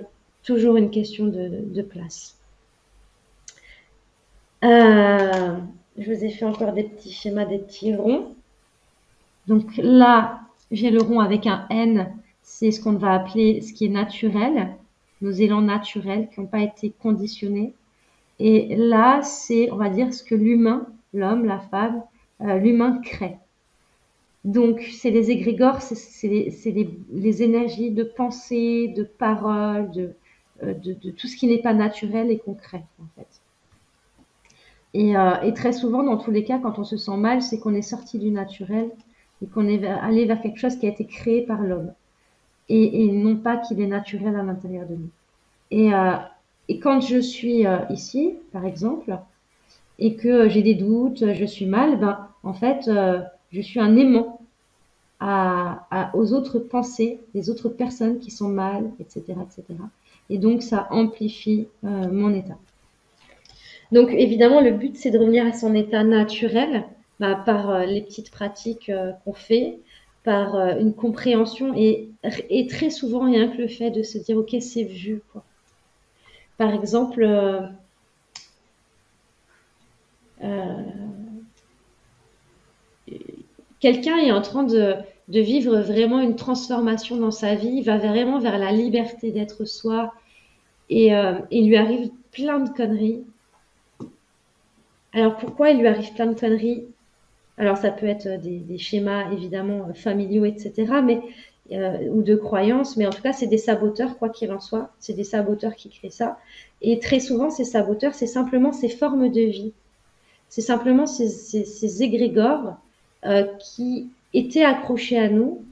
toujours une question de place. Je vous ai fait encore des petits schémas, des petits ronds. Donc là, j'ai le rond avec un N, c'est ce qu'on va appeler ce qui est naturel, nos élans naturels qui n'ont pas été conditionnés. Et là, c'est, on va dire, ce que l'humain, l'homme, la femme, l'humain crée. Donc, c'est les égrégores, c'est les énergies de pensée, de parole, de tout ce qui n'est pas naturel et concret, en fait. Et très souvent, dans tous les cas, quand on se sent mal, c'est qu'on est sorti du naturel et qu'on est allé vers quelque chose qui a été créé par l'homme. Et non pas qu'il est naturel à l'intérieur de nous. Et quand je suis ici, par exemple, et que j'ai des doutes, je suis mal, ben, en fait, je suis un aimant aux autres pensées, des autres personnes qui sont mal, etc., etc. Et donc, ça amplifie mon état. Donc, évidemment, le but, c'est de revenir à son état naturel par les petites pratiques qu'on fait, par une compréhension et très souvent, rien que le fait de se dire, OK, c'est vu, quoi. Par exemple, quelqu'un est en train de vivre vraiment une transformation dans sa vie, va vraiment vers la liberté d'être soi, et il lui arrive plein de conneries. Alors pourquoi il lui arrive plein de conneries? Alors ça peut être des schémas évidemment familiaux, etc., mais ou de croyances, mais en tout cas c'est des saboteurs, quoi qu'il en soit, c'est des saboteurs qui créent ça. Et très souvent ces saboteurs, c'est simplement ces formes de vie, c'est simplement ces égrégores qui étaient accrochés à nous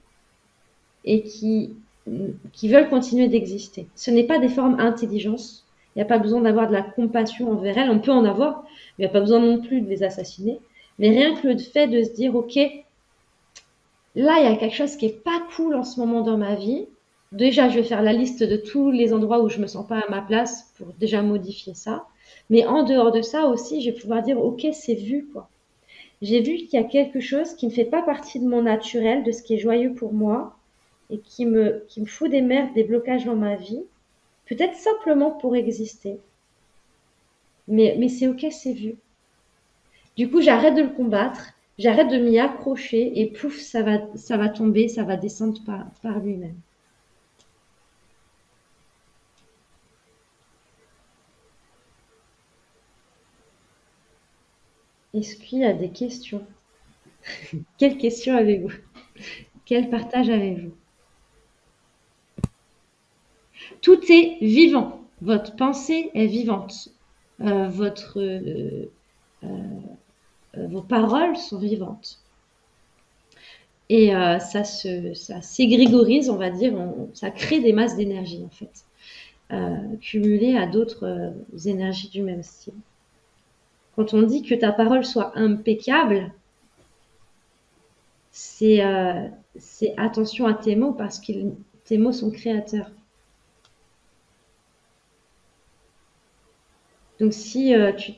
et qui veulent continuer d'exister. Ce n'est pas des formes d'intelligence. Il n'y a pas besoin d'avoir de la compassion envers elles. On peut en avoir, mais il n'y a pas besoin non plus de les assassiner. Mais rien que le fait de se dire, OK, là, il y a quelque chose qui n'est pas cool en ce moment dans ma vie. Déjà, je vais faire la liste de tous les endroits où je ne me sens pas à ma place pour déjà modifier ça. Mais en dehors de ça aussi, je vais pouvoir dire, OK, c'est vu, quoi. J'ai vu qu'il y a quelque chose qui ne fait pas partie de mon naturel, de ce qui est joyeux pour moi, et qui me fout des merdes, des blocages dans ma vie, peut-être simplement pour exister. Mais c'est ok, c'est vu. Du coup, j'arrête de le combattre, j'arrête de m'y accrocher, et pouf, ça va tomber, ça va descendre par lui-même. Est-ce qu'il y a des questions? Quelles questions avez-vous? Quel partage avez-vous? Tout est vivant. Votre pensée est vivante. Vos paroles sont vivantes. Et ça s'égrégorise, on va dire, ça crée des masses d'énergie, en fait, cumulées à d'autres énergies du même style. Quand on dit que ta parole soit impeccable, c'est attention à tes mots, parce que tes mots sont créateurs. Donc si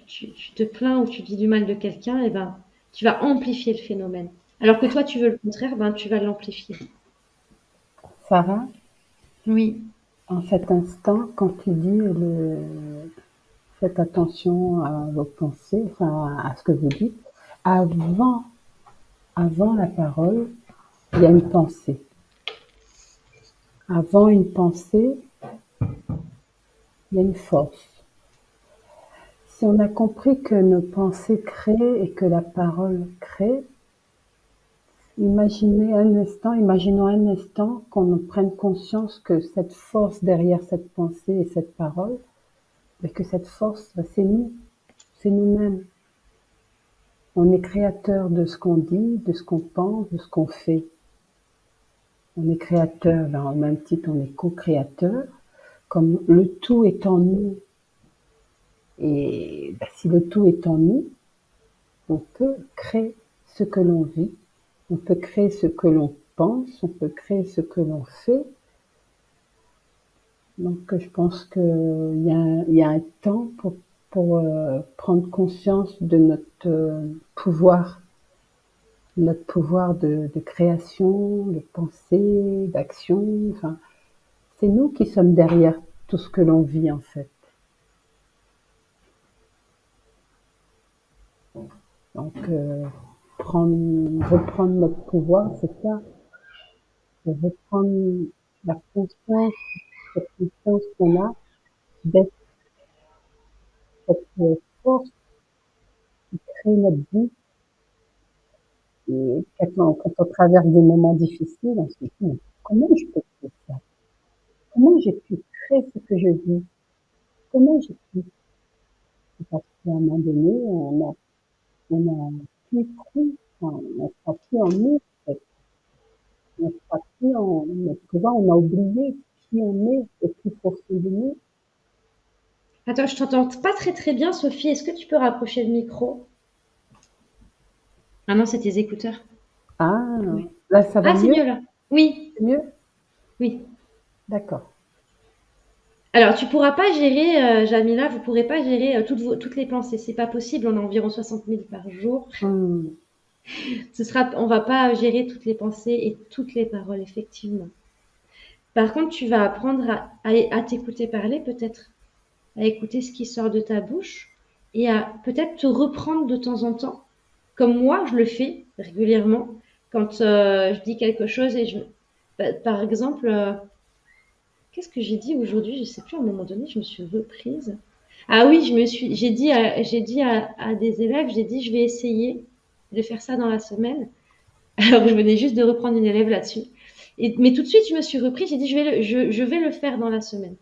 tu te plains ou tu dis du mal de quelqu'un, eh ben, tu vas amplifier le phénomène. Alors que toi, tu veux le contraire, ben, tu vas l'amplifier. Sarah, Oui. en cet instant, quand tu dis faites attention à vos pensées, enfin à ce que vous dites, avant la parole, il y a une pensée. Avant une pensée, il y a une force. Si on a compris que nos pensées créent et que la parole crée, imaginons un instant qu'on prenne conscience que cette force derrière cette pensée et cette parole, mais que cette force, c'est nous, c'est nous-mêmes. On est créateur de ce qu'on dit, de ce qu'on pense, de ce qu'on fait. On est créateur, dans le même titre, on est co-créateur, comme le tout est en nous. Et si le tout est en nous, on peut créer ce que l'on vit, on peut créer ce que l'on pense, on peut créer ce que l'on fait. Donc je pense qu'il y a un temps pour prendre conscience de notre pouvoir de création, de pensée, d'action. Enfin, c'est nous qui sommes derrière tout ce que l'on vit en fait. Donc reprendre notre pouvoir, c'est ça. Reprendre la conscience, cette conscience qu'on a d'être cette force qui crée notre vie. Et quand on traverse des moments difficiles, on se dit, mais comment je peux faire ça? Comment j'ai pu créer ce que je vis? Comment j'ai pu? Parce qu'à un moment donné, on a plus cru, enfin, on sera plus en nous, en fait. On sera plus en, souvent on a oublié qui on est au plus profond de nous. Attends, je t'entends pas très très bien, Sophie. Est-ce que tu peux rapprocher le micro? Ah non, c'est tes écouteurs. Ah, Oui. là ça va Ah, c'est mieux? mieux là. Oui, C'est mieux? oui. D'accord. Alors, tu pourras pas gérer, Jamila, vous pourrez pas gérer toutes les pensées. C'est pas possible. On a environ 60 000 par jour. On va pas gérer toutes les pensées et toutes les paroles, effectivement. Par contre, tu vas apprendre à t'écouter parler, peut-être, à écouter ce qui sort de ta bouche et à peut-être te reprendre de temps en temps, comme moi, je le fais régulièrement quand je dis quelque chose et par exemple, qu'est-ce que j'ai dit aujourd'hui? Je sais plus, à un moment donné, je me suis reprise. Ah oui, j'ai dit à des élèves, j'ai dit, je vais essayer de faire ça dans la semaine. Alors, je venais juste de reprendre une élève là-dessus. Mais tout de suite, je me suis repris, j'ai dit, je vais le faire dans la semaine.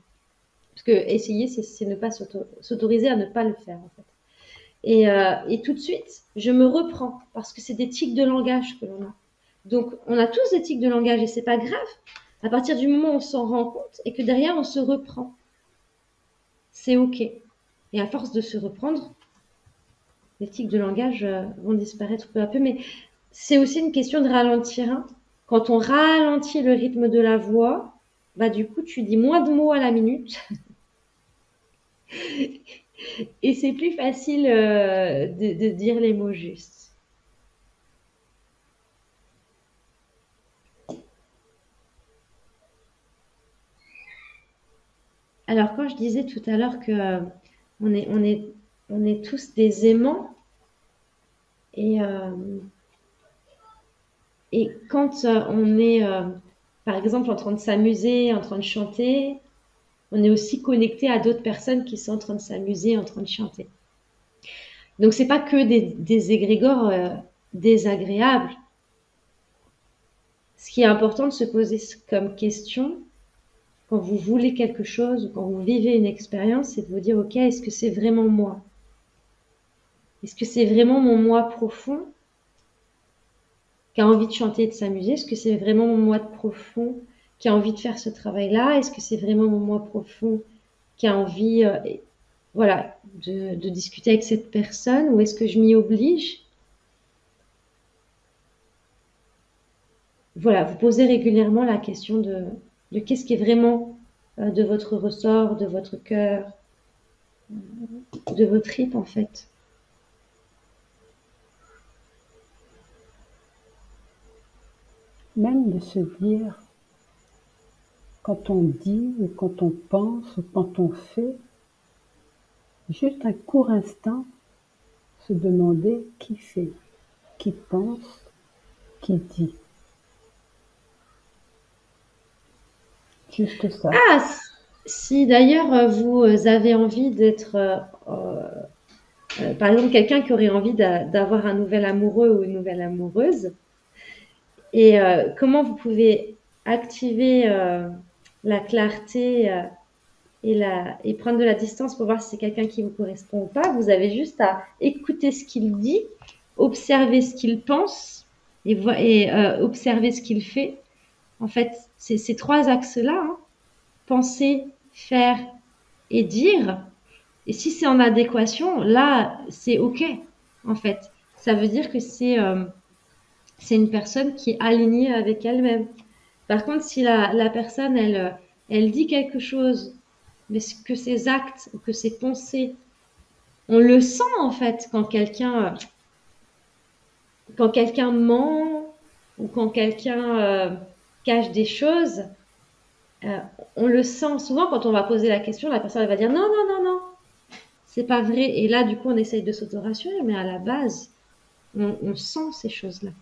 Parce que essayer, c'est ne pas s'autoriser à ne pas le faire, en fait. Et tout de suite, je me reprends, parce que c'est des tics de langage que l'on a. Donc, on a tous des tics de langage, et c'est pas grave. À partir du moment où on s'en rend compte, et que derrière, on se reprend, c'est OK. Et à force de se reprendre, les tics de langage vont disparaître peu à peu. Mais c'est aussi une question de ralentir. Hein. Quand on ralentit le rythme de la voix, bah du coup, tu dis moins de mots à la minute. Et c'est plus facile de dire les mots justes. Alors, quand je disais tout à l'heure que on est tous des aimants, et quand on est, par exemple, en train de s'amuser, en train de chanter, on est aussi connecté à d'autres personnes qui sont en train de s'amuser, en train de chanter. Donc, c'est pas que des égrégores désagréables. Ce qui est important de se poser comme question quand vous voulez quelque chose ou quand vous vivez une expérience, c'est de vous dire, ok, est-ce que c'est vraiment moi? Est-ce que c'est vraiment mon moi profond qui a envie de chanter et de s'amuser? Est-ce que c'est vraiment mon moi profond qui a envie de faire ce travail-là? Est-ce que c'est vraiment mon moi profond qui a envie, voilà, de discuter avec cette personne, ou est-ce que je m'y oblige? Voilà, vous posez régulièrement la question de qu'est-ce qui est vraiment de votre ressort, de votre cœur, de vos tripes en fait. Même de se dire, quand on dit ou quand on pense ou quand on fait, juste un court instant, se demander qui fait, qui pense, qui dit. Juste ça. Ah, si d'ailleurs vous avez envie d'être, par exemple, quelqu'un qui aurait envie d'avoir un nouvel amoureux ou une nouvelle amoureuse, et comment vous pouvez activer la clarté et prendre de la distance pour voir si c'est quelqu'un qui vous correspond ou pas. Vous avez juste à écouter ce qu'il dit, observer ce qu'il pense et observer ce qu'il fait. En fait, c'est ces trois axes-là, hein, penser, faire et dire. Et si c'est en adéquation, là, c'est OK, en fait. Ça veut dire que c'est une personne qui est alignée avec elle-même. Par contre, si la personne, elle dit quelque chose, mais que ses actes ou que ses pensées, on le sent en fait quand quelqu'un ment ou quand quelqu'un cache des choses, euh, on le sent souvent quand on va poser la question, la personne elle va dire non, non, non, non, c'est pas vrai. Et là, du coup, on essaye de s'auto-rassurer, mais à la base, on sent ces choses-là.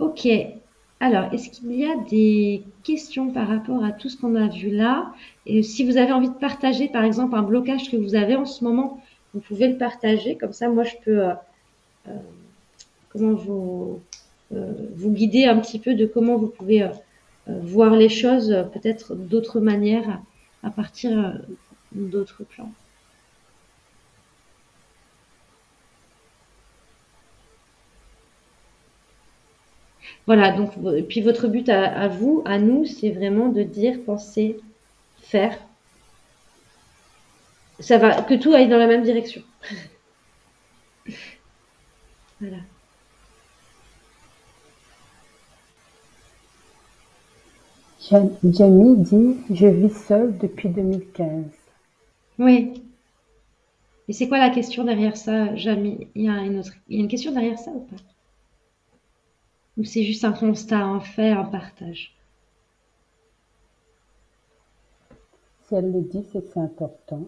Ok. Alors, est-ce qu'il y a des questions par rapport à tout ce qu'on a vu là? Et si vous avez envie de partager, par exemple, un blocage que vous avez en ce moment, vous pouvez le partager. Comme ça, moi, je peux comment vous guider un petit peu de comment vous pouvez voir les choses peut-être d'autres manières à partir d'autres plans. Voilà, donc, et puis votre but à vous, à nous, c'est vraiment de dire, penser, faire. Ça va, que tout aille dans la même direction. Voilà. Jamie dit, je vis seule depuis 2015. Oui. Et c'est quoi la question derrière ça, Jamie? Il y a une question derrière ça ou pas? Ou c'est juste un constat, un fait, un partage? Si elle le dit, c'est que c'est important.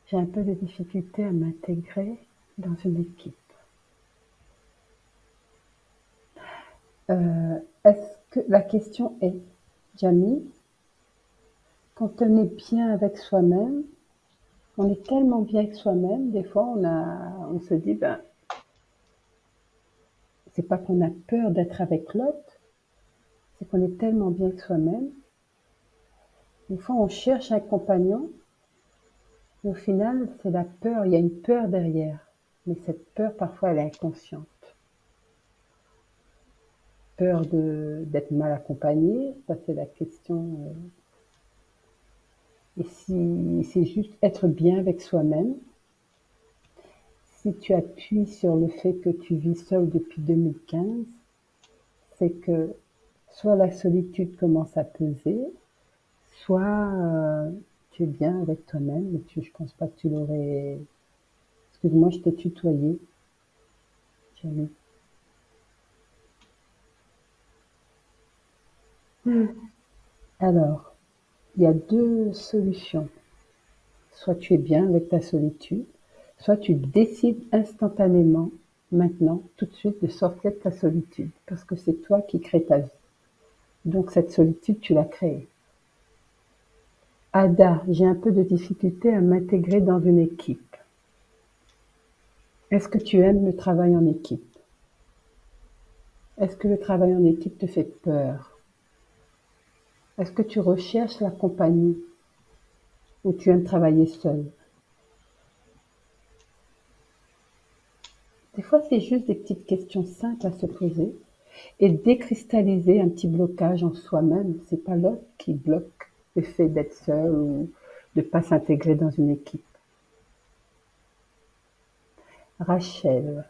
J'ai un peu de difficulté à m'intégrer dans une équipe. Est-ce que la question est, Jamie, quand on est bien avec soi-même, on est tellement bien avec soi-même, des fois on se dit, ben, c'est pas qu'on a peur d'être avec l'autre, c'est qu'on est tellement bien avec soi-même. Des fois on cherche un compagnon, et au final c'est la peur, il y a une peur derrière. Mais cette peur parfois elle est inconsciente. Peur d'être mal accompagné, ça c'est la question. Et si c'est juste être bien avec soi-même, si tu appuies sur le fait que tu vis seul depuis 2015, c'est que soit la solitude commence à peser, soit tu es bien avec toi-même, mais je pense pas que tu l'aurais... Excuse-moi, je t'ai tutoyé, Jamie. Alors, il y a deux solutions. Soit tu es bien avec ta solitude, soit tu décides instantanément, maintenant, tout de suite, de sortir de ta solitude, parce que c'est toi qui crée ta vie. Donc cette solitude, tu l'as créée. Ada, j'ai un peu de difficulté à m'intégrer dans une équipe. Est-ce que tu aimes le travail en équipe? Est-ce que le travail en équipe te fait peur? Est-ce que tu recherches la compagnie ou tu aimes travailler seul? Des fois, c'est juste des petites questions simples à se poser et décristalliser un petit blocage en soi-même. C'est pas l'autre qui bloque le fait d'être seul ou de pas s'intégrer dans une équipe. Rachel,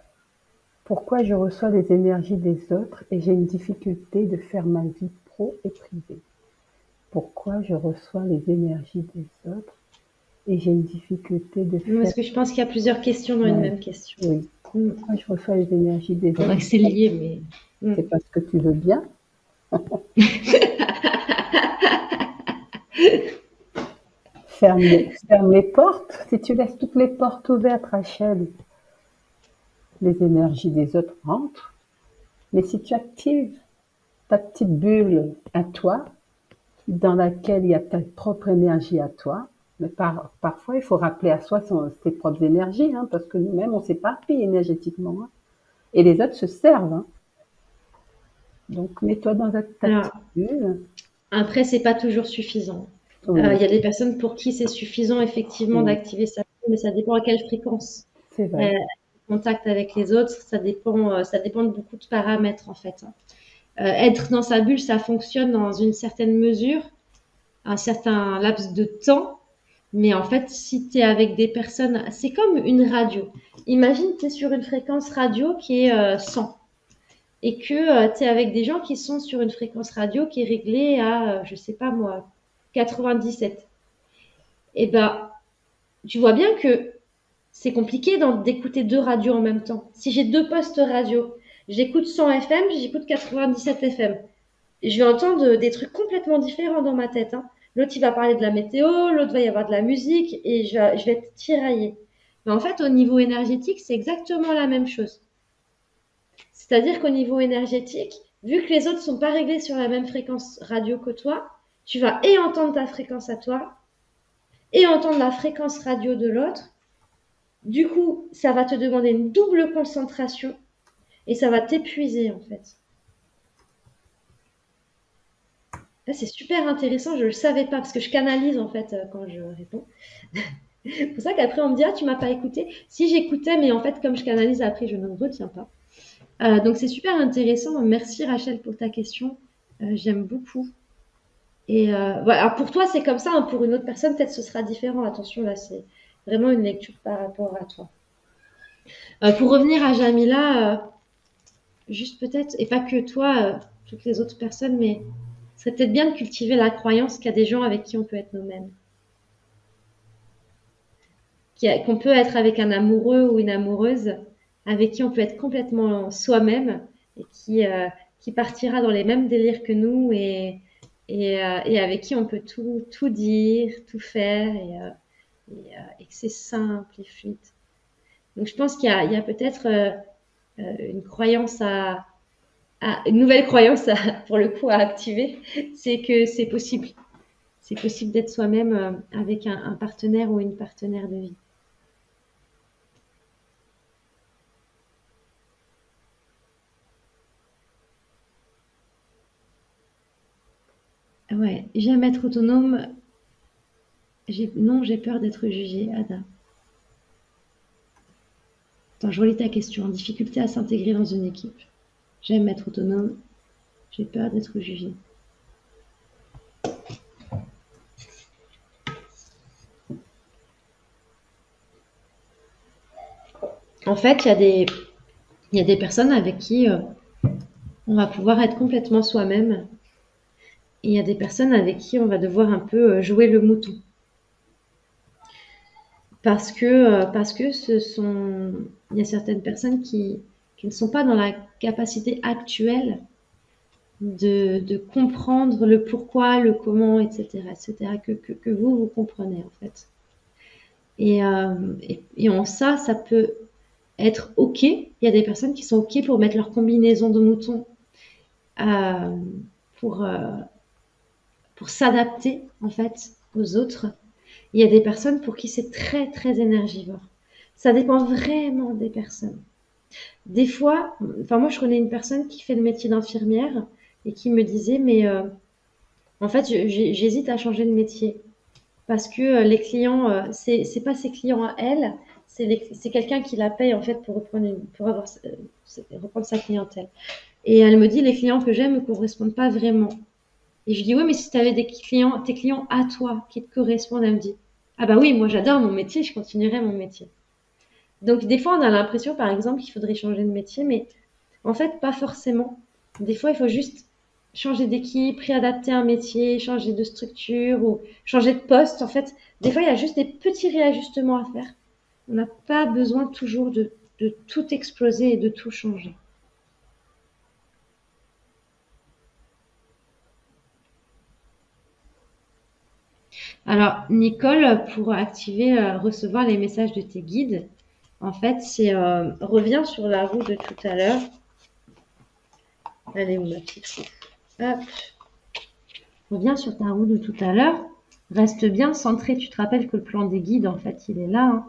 pourquoi je reçois les énergies des autres et j'ai une difficulté de faire ma vie pro et privée? Pourquoi je reçois les énergies des autres et j'ai une difficulté de faire... Parce que je pense qu'il y a plusieurs questions dans une même question. Oui. Pourquoi je reçois les énergies des C'est vrai autres? que c'est lié, mais... C'est parce que tu veux bien. Ferme les portes. Si tu laisses toutes les portes ouvertes, Rachel, les énergies des autres rentrent. Mais si tu actives ta petite bulle à toi, dans laquelle il y a ta propre énergie à toi, mais parfois il faut rappeler à soi ses propres énergies, hein, parce que nous-mêmes on s'éparpille énergétiquement, hein, et les autres se servent. Hein. Donc mets-toi dans ta petite bulle. Après, c'est pas toujours suffisant. Oui. Il y a des personnes pour qui c'est suffisant effectivement d'activer sa bulle, mais ça dépend à quelle fréquence. C'est vrai. Contact avec les autres, ça dépend de beaucoup de paramètres en fait. Être dans sa bulle, ça fonctionne dans une certaine mesure, un certain laps de temps, mais en fait, si tu es avec des personnes, c'est comme une radio. Imagine, tu es sur une fréquence radio qui est 100 et que tu es avec des gens qui sont sur une fréquence radio qui est réglée à, je sais pas moi, 97. Et ben, tu vois bien que c'est compliqué d'écouter deux radios en même temps. Si j'ai deux postes radio, j'écoute 100 FM, j'écoute 97 FM. Je vais entendre des trucs complètement différents dans ma tête. Hein. L'autre, il va parler de la météo, l'autre va y avoir de la musique et je vais être tiraillée. Mais en fait, au niveau énergétique, c'est exactement la même chose. C'est-à-dire qu'au niveau énergétique, vu que les autres ne sont pas réglés sur la même fréquence radio que toi, tu vas et entendre ta fréquence à toi et entendre la fréquence radio de l'autre. Du coup, ça va te demander une double concentration et ça va t'épuiser en fait. Là, c'est super intéressant, je ne le savais pas parce que je canalise en fait quand je réponds. C'est pour ça qu'après on me dit ah tu m'as pas écouté. Si j'écoutais, mais en fait comme je canalise après je ne retiens pas. Donc c'est super intéressant. Merci Rachel pour ta question. J'aime beaucoup. Et voilà. Alors, pour toi c'est comme ça, hein. Pour une autre personne peut-être ce sera différent. Attention là c'est vraiment une lecture par rapport à toi. Pour revenir à Jamila, juste peut-être, et pas que toi, toutes les autres personnes, mais ce serait peut-être bien de cultiver la croyance qu'il y a des gens avec qui on peut être nous-mêmes. Qu'on peut être avec un amoureux ou une amoureuse avec qui on peut être complètement soi-même et qui partira dans les mêmes délires que nous et avec qui on peut tout dire, tout faire et que c'est simple et fluide. Donc je pense qu'il y a peut-être une croyance une nouvelle croyance pour le coup à activer, c'est que c'est possible. C'est possible d'être soi-même avec un partenaire ou une partenaire de vie. Ouais, j'aime être autonome. Non, j'ai peur d'être jugée, Ada. Attends, je relis ta question. Difficulté à s'intégrer dans une équipe. J'aime être autonome. J'ai peur d'être jugée. En fait, il y a des personnes avec qui on va pouvoir être complètement soi-même. Et il y a des personnes avec qui on va devoir un peu jouer le mouton. Parce que il y a certaines personnes qui ne sont pas dans la capacité actuelle de comprendre le pourquoi, le comment, etc., que vous comprenez en fait. Et en ça peut être OK. Il y a des personnes qui sont OK pour mettre leur combinaison de mouton pour s'adapter en fait aux autres. Il y a des personnes pour qui c'est très, très énergivore. Ça dépend vraiment des personnes. Des fois, enfin moi je connais une personne qui fait le métier d'infirmière et qui me disait, mais en fait j'hésite à changer de métier parce que les clients, c'est pas ses clients à elle, c'est quelqu'un qui la paye en fait pour reprendre sa clientèle. Et elle me dit, les clients que j'aime ne me correspondent pas vraiment. Et je dis, oui, mais si tu avais tes clients à toi qui te correspondent, elle me dit, ah bah oui, moi j'adore mon métier, je continuerai mon métier. Donc des fois, on a l'impression, par exemple, qu'il faudrait changer de métier, mais en fait, pas forcément. Des fois, il faut juste changer d'équipe, réadapter un métier, changer de structure ou changer de poste. En fait, des fois, il y a juste des petits réajustements à faire. On n'a pas besoin toujours de tout exploser et de tout changer. Alors, Nicole, pour activer, recevoir les messages de tes guides, en fait, c'est reviens sur la roue de tout à l'heure. Elle est où ma petite roue? Hop. Reviens sur ta roue de tout à l'heure. Reste bien centré. Tu te rappelles que le plan des guides, en fait, il est là.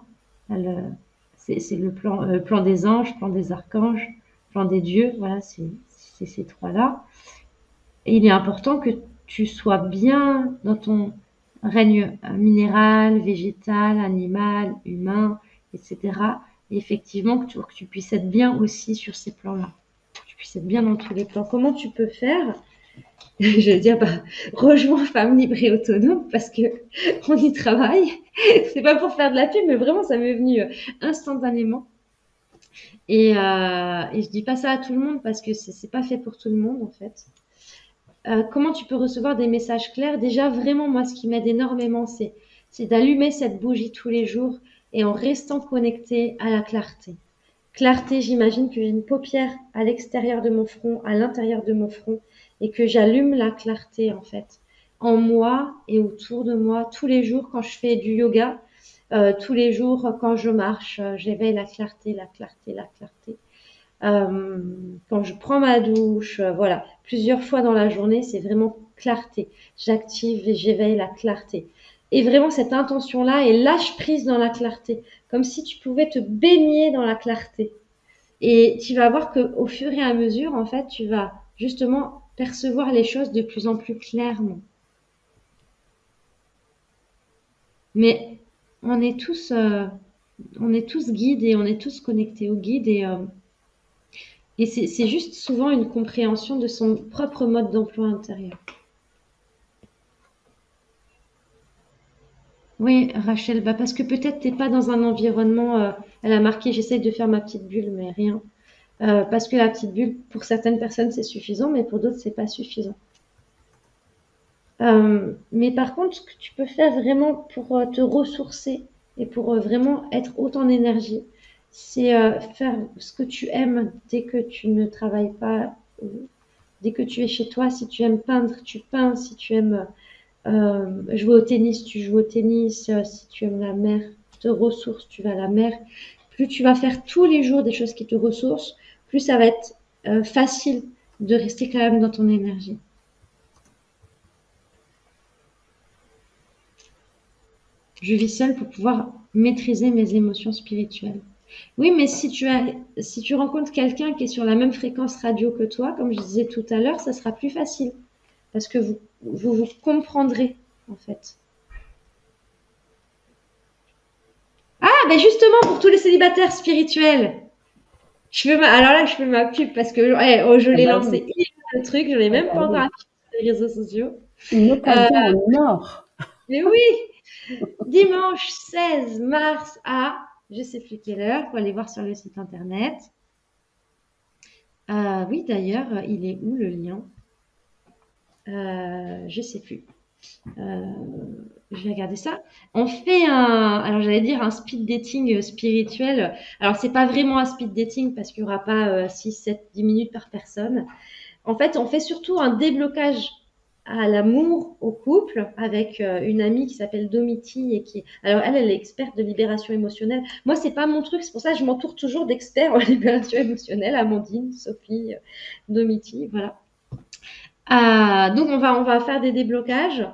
Hein. C'est le plan des anges, plan des archanges, plan des dieux. Voilà, c'est ces trois-là. Et il est important que tu sois bien dans ton règne minéral, végétal, animal, humain, etc. Et effectivement, que tu puisses être bien aussi sur ces plans-là. Que tu puisses être bien dans tous les plans. Comment tu peux faire? Je vais dire, bah, rejoins Femme Libre et Autonome parce que on y travaille. C'est pas pour faire de la pub, mais vraiment, ça m'est venu instantanément. Et je dis pas ça à tout le monde parce que c'est pas fait pour tout le monde, en fait. Comment tu peux recevoir des messages clairs? Déjà, vraiment, moi, ce qui m'aide énormément, c'est d'allumer cette bougie tous les jours et en restant connecté à la clarté. Clarté, j'imagine que j'ai une paupière à l'extérieur de mon front, à l'intérieur de mon front, et que j'allume la clarté, en fait, en moi et autour de moi, tous les jours quand je fais du yoga, tous les jours quand je marche, j'éveille la clarté, la clarté, la clarté. Quand je prends ma douche, voilà, plusieurs fois dans la journée, c'est vraiment clarté. J'active et j'éveille la clarté. Et vraiment cette intention-là et lâche prise dans la clarté, comme si tu pouvais te baigner dans la clarté. Et tu vas voir qu'au fur et à mesure, en fait, tu vas justement percevoir les choses de plus en plus clairement. Mais on est tous, guides et on est tous connectés au guide et c'est juste souvent une compréhension de son propre mode d'emploi intérieur. Oui, Rachel, bah parce que peut-être t'es pas dans un environnement, elle a marqué, j'essaye de faire ma petite bulle, mais rien. Parce que la petite bulle, pour certaines personnes, c'est suffisant, mais pour d'autres, c'est pas suffisant. Mais par contre, ce que tu peux faire vraiment pour te ressourcer et pour vraiment être haute en énergie, c'est faire ce que tu aimes dès que tu ne travailles pas, dès que tu es chez toi. Si tu aimes peindre, tu peins. Si tu aimes jouer au tennis, tu joues au tennis. Si tu aimes la mer, te ressources, tu vas à la mer. Plus tu vas faire tous les jours des choses qui te ressourcent, plus ça va être facile de rester quand même dans ton énergie. Je vis seule pour pouvoir maîtriser mes émotions spirituelles. Oui, mais si tu rencontres quelqu'un qui est sur la même fréquence radio que toi, comme je disais tout à l'heure, ça sera plus facile parce que vous comprendrez en fait. Ah, ben justement pour tous les célibataires spirituels, alors là je fais ma pub parce que je Ah l'ai bah lancé oui, hier le truc, je l'ai ah même bah pas encore oui. affiché sur les réseaux sociaux. Une Euh, occasion en or. mais oui, dimanche 16 mars à je sais plus quelle heure, faut aller voir sur le site internet. Oui, d'ailleurs, il est où le lien? Je sais plus. Je vais regarder ça. On fait alors j'allais dire un speed dating spirituel. Alors c'est pas vraiment un speed dating parce qu'il y aura pas 6, 7, 10 minutes par personne. En fait, on fait surtout un déblocage à l'amour, au couple, avec une amie qui s'appelle Domiti alors elle est experte de libération émotionnelle. Moi, c'est pas mon truc, c'est pour ça que je m'entoure toujours d'experts en libération émotionnelle, Amandine, Sophie, Domiti, voilà. Donc on va faire des déblocages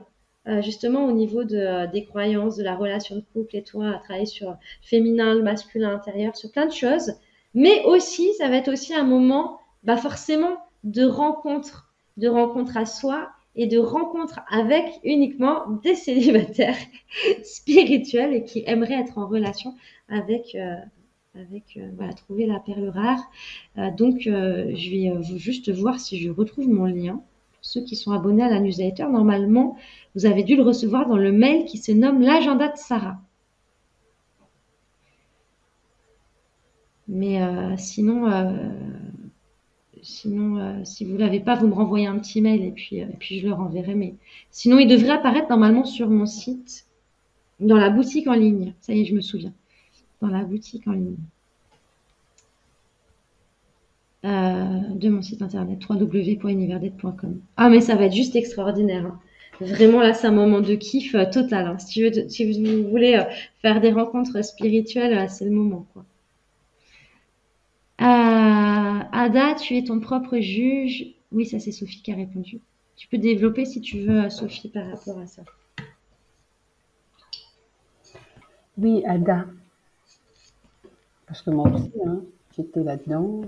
justement au niveau des croyances, de la relation de couple et toi, à travailler sur le féminin, le masculin intérieur, sur plein de choses. Mais aussi, ça va être aussi un moment, bah forcément, de rencontre à soi et de rencontre avec uniquement des célibataires spirituels et qui aimeraient être en relation avec voilà, trouver la perle rare. Donc, je vais juste voir si je retrouve mon lien. Pour ceux qui sont abonnés à la newsletter, normalement, vous avez dû le recevoir dans le mail qui se nomme l'agenda de Sarah. Mais sinon, si vous ne l'avez pas, vous me renvoyez un petit mail et puis je le renverrai. Mais sinon, il devrait apparaître normalement sur mon site, dans la boutique en ligne. Ça y est, je me souviens. Dans la boutique en ligne. De mon site internet www.univerdet.com. Ah, mais ça va être juste extraordinaire. Hein. Vraiment, là, c'est un moment de kiff total. Hein. Si vous voulez faire des rencontres spirituelles, c'est le moment. Quoi. Ada, tu es ton propre juge. Oui, ça, c'est Sophie qui a répondu. Tu peux développer si tu veux, Sophie, par rapport à ça. Oui, Ada. Parce que moi aussi, hein, j'étais là-dedans.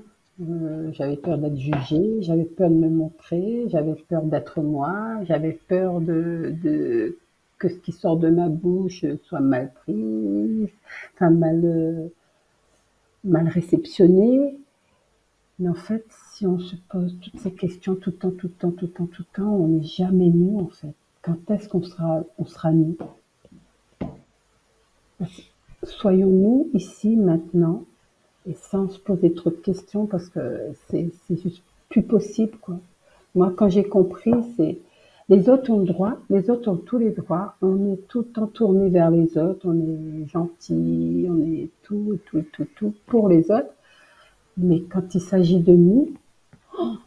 J'avais peur d'être jugée, j'avais peur de me montrer, j'avais peur d'être moi, j'avais peur que ce qui sort de ma bouche soit mal pris, enfin mal réceptionné. Mais en fait, si on se pose toutes ces questions tout le temps, on n'est jamais nous en fait. Quand est-ce on sera nous? Soyons-nous ici maintenant et sans se poser trop de questions parce que c'est juste plus possible quoi. Moi quand j'ai compris c'est les autres ont le droit, les autres ont tous les droits, on est tout le temps tourné vers les autres, on est gentil, on est tout pour les autres, mais quand il s'agit de nous,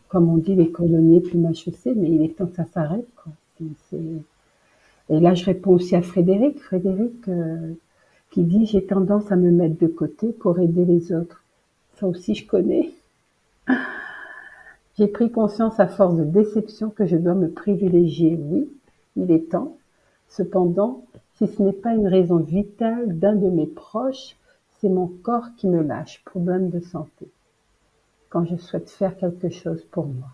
comme on dit les colonniers plus mal chaussés, mais il est temps que ça s'arrête quoi. Et là je réponds aussi à Frédéric qui dit j'ai tendance à me mettre de côté pour aider les autres. Ça aussi je connais. J'ai pris conscience à force de déception que je dois me privilégier. Oui, il est temps. Cependant, si ce n'est pas une raison vitale d'un de mes proches, c'est mon corps qui me lâche. Problème de santé. Quand je souhaite faire quelque chose pour moi,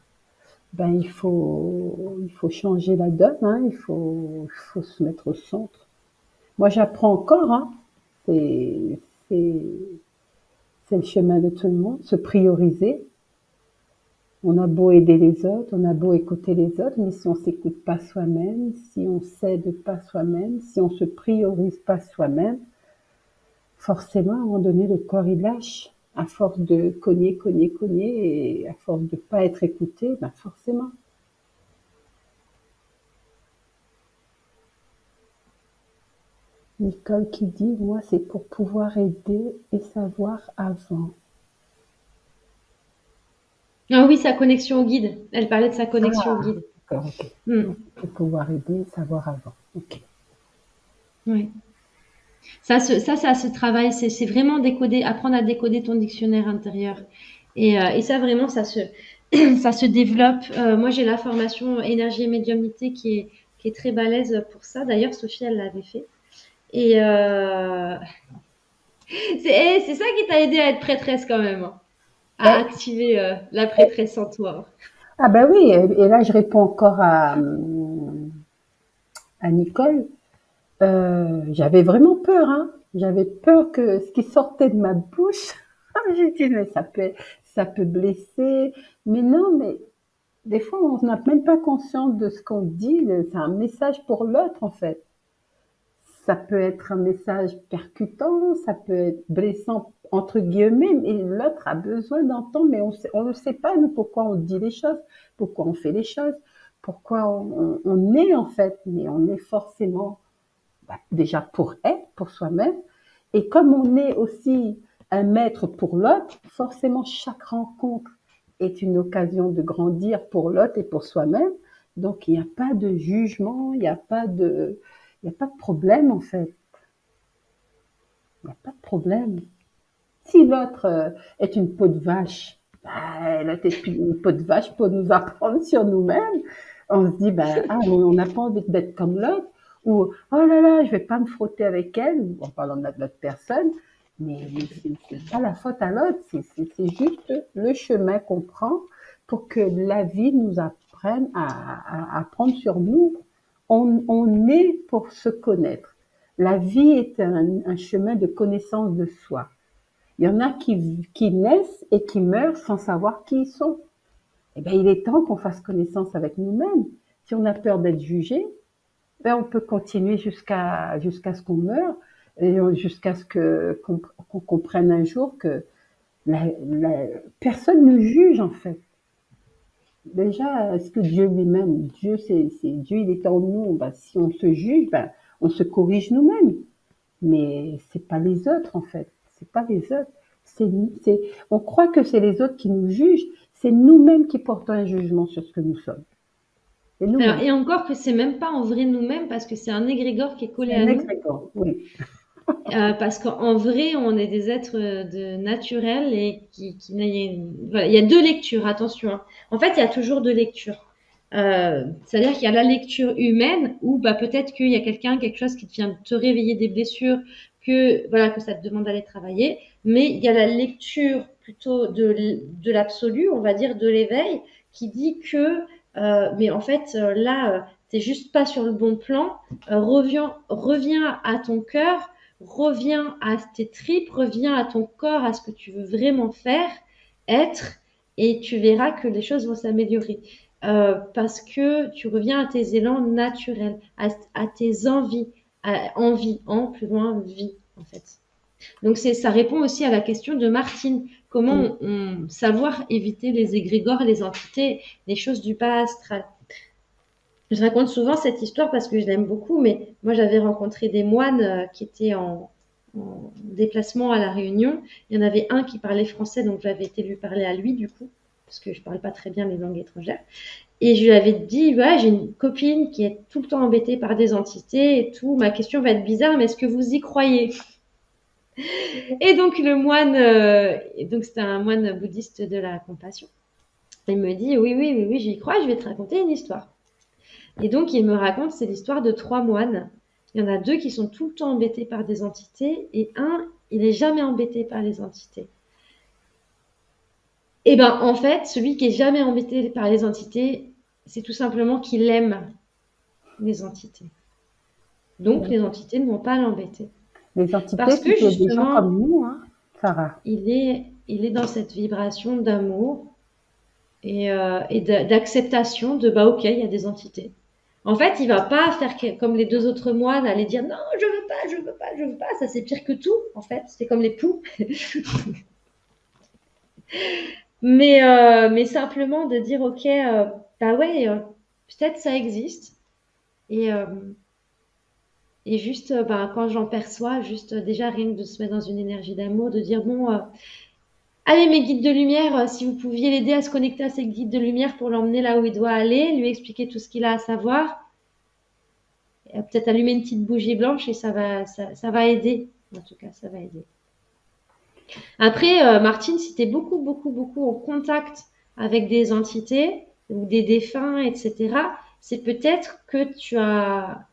ben il faut changer la donne. Hein, il faut se mettre au centre. Moi, j'apprends encore. Hein, c'est le chemin de tout le monde. Se prioriser. On a beau aider les autres, on a beau écouter les autres, mais si on s'écoute pas soi-même, si on s'aide pas soi-même, si on se priorise pas soi-même, forcément, à un moment donné, le corps, il lâche. À force de cogner, et à force de pas être écouté, ben forcément. Nicole qui dit, moi, c'est pour pouvoir aider et savoir avant. Ah oui, sa connexion au guide. Elle parlait de sa connexion au guide. D'accord, ok. Pour pouvoir aider et savoir avant. Ok. Oui. Ça se travaille. C'est vraiment décoder, apprendre à décoder ton dictionnaire intérieur. Et ça, vraiment, ça se développe. Moi, j'ai la formation énergie et médiumnité qui est très balèze pour ça. D'ailleurs, Sophie, elle l'avait fait. Et c'est ça qui t'a aidé à être prêtresse quand même, hein, à activer la prêtresse en toi. Ah ben oui, et là je réponds encore à Nicole. J'avais vraiment peur, hein. J'avais peur que ce qui sortait de ma bouche, j'ai dit mais ça peut blesser. Mais non, mais des fois on n'a même pas conscience de ce qu'on dit. C'est un message pour l'autre en fait. Ça peut être un message percutant, ça peut être blessant entre guillemets, mais l'autre a besoin d'entendre, mais on ne sait pas nous pourquoi on dit les choses, pourquoi on fait les choses, pourquoi on est en fait, mais on est forcément déjà pour être, pour soi-même, et comme on est aussi un maître pour l'autre, forcément chaque rencontre est une occasion de grandir pour l'autre et pour soi-même, donc il n'y a pas de jugement, il n'y a pas de problème en fait. Il n'y a pas de problème. Si l'autre est une peau de vache, l'autre est une peau de vache pour nous apprendre sur nous-mêmes. On se dit, ben, ah, on n'a pas envie d'être comme l'autre, ou oh là là, je vais pas me frotter avec elle, en parlant de notre personne, mais c'est pas la faute à l'autre, c'est juste le chemin qu'on prend pour que la vie nous apprenne à prendre sur nous. On est pour se connaître. La vie est un chemin de connaissance de soi. Il y en a qui naissent et qui meurent sans savoir qui ils sont. Eh ben, il est temps qu'on fasse connaissance avec nous-mêmes. Si on a peur d'être jugé, ben, on peut continuer jusqu'à ce qu'on meure, et jusqu'à ce qu'on comprenne un jour que personne ne juge en fait. Déjà, est-ce que Dieu lui-même, Dieu, Dieu, il est en nous. Ben, si on se juge, ben, on se corrige nous-mêmes. Mais c'est pas les autres en fait. C'est pas les autres. On croit que c'est les autres qui nous jugent. C'est nous-mêmes qui portons un jugement sur ce que nous sommes. C'est Alors, nous-mêmes. et encore que c'est même pas en vrai nous-mêmes parce que c'est un égrégore qui est collé C'est à un nous. égrégore, oui. Parce qu'en vrai, on est des êtres naturels et voilà, il y a deux lectures, attention, hein. En fait, il y a toujours deux lectures. C'est-à-dire qu'il y a la lecture humaine où bah, peut-être qu'il y a quelque chose qui vient te réveiller des blessures, voilà, que ça te demande d'aller travailler. Mais il y a la lecture plutôt de l'absolu, on va dire, de l'éveil, qui dit que, mais en fait, là, t'es juste pas sur le bon plan. Reviens à ton cœur, reviens à tes tripes, reviens à ton corps, à ce que tu veux vraiment faire, être, et tu verras que les choses vont s'améliorer. Parce que tu reviens à tes élans naturels, à tes envies, envie, plus loin, vie, en fait. Donc ça répond aussi à la question de Martine. Comment savoir éviter les égrégores, les entités, les choses du bas astral. Je raconte souvent cette histoire parce que je l'aime beaucoup, mais moi j'avais rencontré des moines qui étaient en déplacement à La Réunion. Il y en avait un qui parlait français, donc j'avais été lui parler à lui du coup, parce que je ne parle pas très bien les langues étrangères. Et je lui avais dit, ouais, j'ai une copine qui est tout le temps embêtée par des entités et tout. Ma question va être bizarre, mais est-ce que vous y croyez? Et donc le moine, donc c'était un moine bouddhiste de la compassion. Il me dit, oui, j'y crois, je vais te raconter une histoire. Et donc, il me raconte, c'est l'histoire de 3 moines. Il y en a 2 qui sont tout le temps embêtés par des entités et un, il n'est jamais embêté par les entités. Et bien, en fait, celui qui est jamais embêté par les entités, c'est tout simplement qu'il aime les entités. Donc, les entités ne vont pas l'embêter. Les entités, Parce que c'était des gens justement, comme nous, hein, Sarah. il est dans cette vibration d'amour et d'acceptation de, bah ok, il y a des entités. En fait, il va pas faire comme les 2 autres moines, aller dire non, je veux pas, je veux pas, je veux pas. Ça, c'est pire que tout, en fait. C'est comme les poux. mais simplement de dire, ok, bah ouais, peut-être ça existe. Et, euh, et juste, bah, quand j'en perçois, juste déjà rien que de se mettre dans une énergie d'amour, de dire, bon, allez, mes guides de lumière, si vous pouviez l'aider à se connecter à ces guides de lumière pour l'emmener là où il doit aller, lui expliquer tout ce qu'il a à savoir. Peut-être allumer une petite bougie blanche et ça va aider. En tout cas, ça va aider. Après, Martine, si tu es beaucoup en contact avec des entités ou des défunts, etc., c'est peut-être que tu as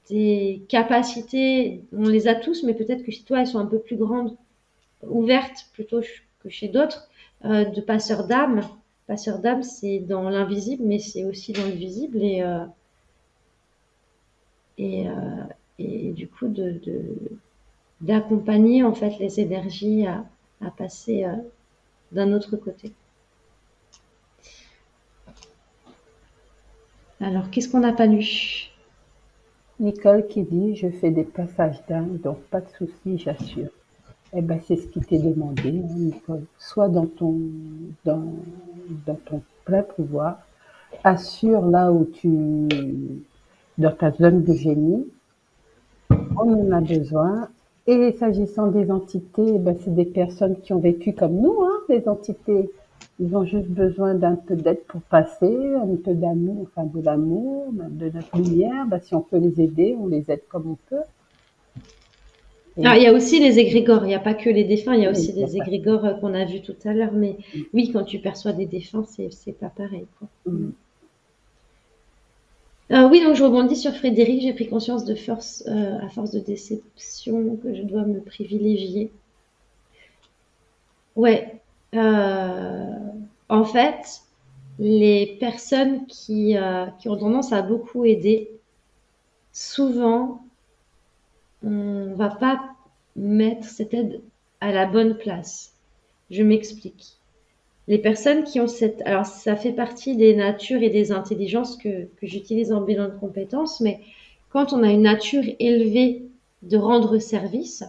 des capacités, on les a tous, mais peut-être que chez toi, elles sont un peu plus grandes, ouvertes plutôt que chez d'autres, de passeurs d'âme. Passeurs d'âme, c'est dans l'invisible, mais c'est aussi dans le visible. Et, du coup, d'accompagner en fait les énergies à passer d'un autre côté. Alors, qu'est-ce qu'on n'a pas lu? Nicole qui dit, je fais des passages d'âme, donc pas de souci, j'assure. Eh ben, c'est ce qui t'est demandé, hein, Nicole. Sois dans ton plein pouvoir. Assure là où dans ta zone de génie. On en a besoin. Et s'agissant des entités, ben, c'est des personnes qui ont vécu comme nous, hein, les entités. Ils ont juste besoin d'un peu d'aide pour passer, un peu d'amour, enfin de l'amour, de notre lumière. Ben, si on peut les aider, on les aide comme on peut. Alors, il y a aussi les égrégores, il n'y a pas que les défunts, il y a aussi Oui, des égrégores qu'on a vus tout à l'heure, mais oui, quand tu perçois des défunts, c'est pas pareil, quoi. Oui, donc je rebondis sur Frédéric. J'ai pris conscience de force, à force de déception, que je dois me privilégier. Ouais. En fait, les personnes qui ont tendance à beaucoup aider, souvent, on va pas mettre cette aide à la bonne place. Je m'explique. Les personnes qui ont cette... Alors, ça fait partie des natures et des intelligences que j'utilise en bilan de compétences, mais quand on a une nature élevée de rendre service,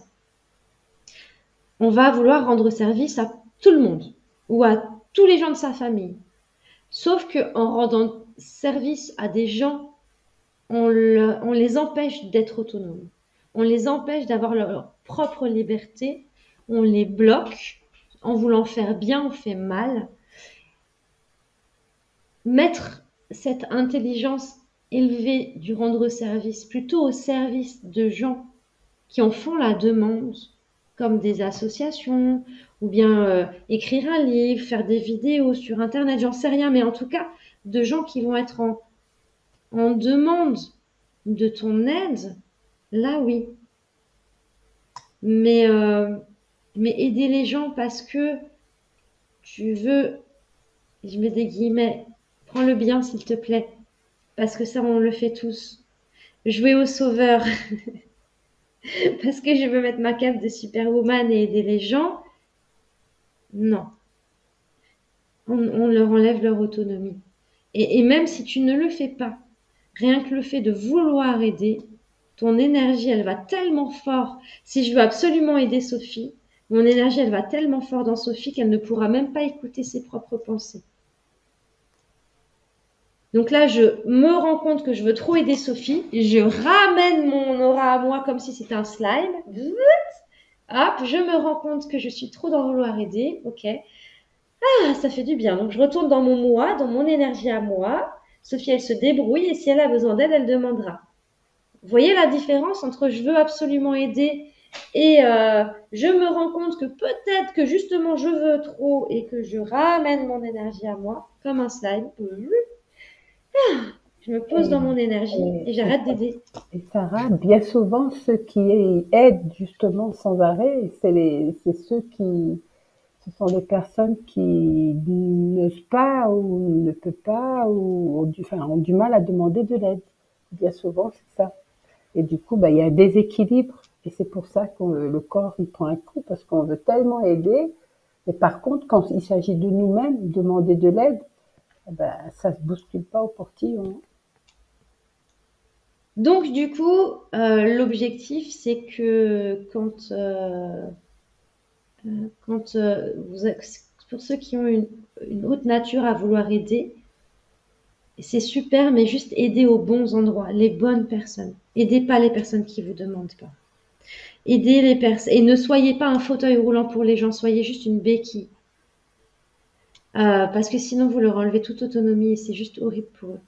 on va vouloir rendre service à tout le monde ou à tous les gens de sa famille. Sauf qu'en rendant service à des gens, on les empêche d'être autonomes. On les empêche d'avoir leur propre liberté. On les bloque. En voulant faire bien, on fait mal. Mettre cette intelligence élevée du rendre service plutôt au service de gens qui en font la demande, comme des associations, ou bien écrire un livre, faire des vidéos sur Internet, j'en sais rien, mais en tout cas, de gens qui vont être en demande de ton aide, là oui. Mais, euh, mais aider les gens parce que tu veux, je mets des guillemets, prends le bien s'il te plaît, parce que ça on le fait tous. Jouer au sauveur parce que je veux mettre ma cape de superwoman et aider les gens, non. On leur enlève leur autonomie. Et même si tu ne le fais pas, rien que le fait de vouloir aider, ton énergie, elle va tellement fort. Si je veux absolument aider Sophie, mon énergie, elle va tellement fort dans Sophie qu'elle ne pourra même pas écouter ses propres pensées. Donc là, je me rends compte que je veux trop aider Sophie. Je ramène mon aura à moi comme si c'était un slime. Hop, je me rends compte que je suis trop dans vouloir aider. Ok. Ah, ça fait du bien. Donc je retourne dans mon moi, dans mon énergie à moi. Sophie, elle se débrouille et si elle a besoin d'aide, elle demandera. Vous voyez la différence entre je veux absolument aider et je me rends compte que peut-être que justement je veux trop et que je ramène mon énergie à moi comme un slime. Je me pose Et, dans mon énergie et, et et, j'arrête d'aider. et Sarah, bien souvent, ceux qui aident justement sans arrêt, c'est ceux qui, ce sont des personnes qui n'osent pas ou ne peuvent pas ou ont du mal à demander de l'aide. Bien souvent, c'est ça. Et du coup, bah, il y a un déséquilibre. Et c'est pour ça que le corps, il prend un coup parce qu'on veut tellement aider. Mais par contre, quand il s'agit de nous-mêmes, demander de l'aide, eh ben, ça se bouscule pas au portillon. Donc du coup, l'objectif c'est que quand pour ceux qui ont une haute nature à vouloir aider, c'est super, mais juste aider aux bons endroits, les bonnes personnes. Aidez pas les personnes qui vous demandent pas. Aidez les personnes et ne soyez pas un fauteuil roulant pour les gens, soyez juste une béquille. Parce que sinon vous leur enlevez toute autonomie et c'est juste horrible pour eux.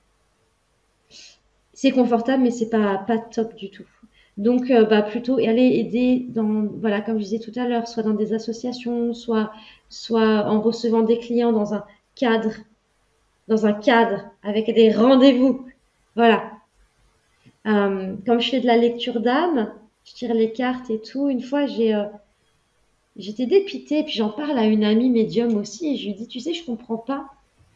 C'est confortable, mais c'est pas top du tout. Donc, bah, plutôt aller aider dans, voilà, comme je disais tout à l'heure, soit dans des associations, soit en recevant des clients cadre, dans un cadre avec des rendez-vous. Voilà. Comme je fais de la lecture d'âme, je tire les cartes et tout. Une fois, j'étais dépitée, puis j'en parle à une amie médium aussi, et je lui dis, tu sais, je comprends pas,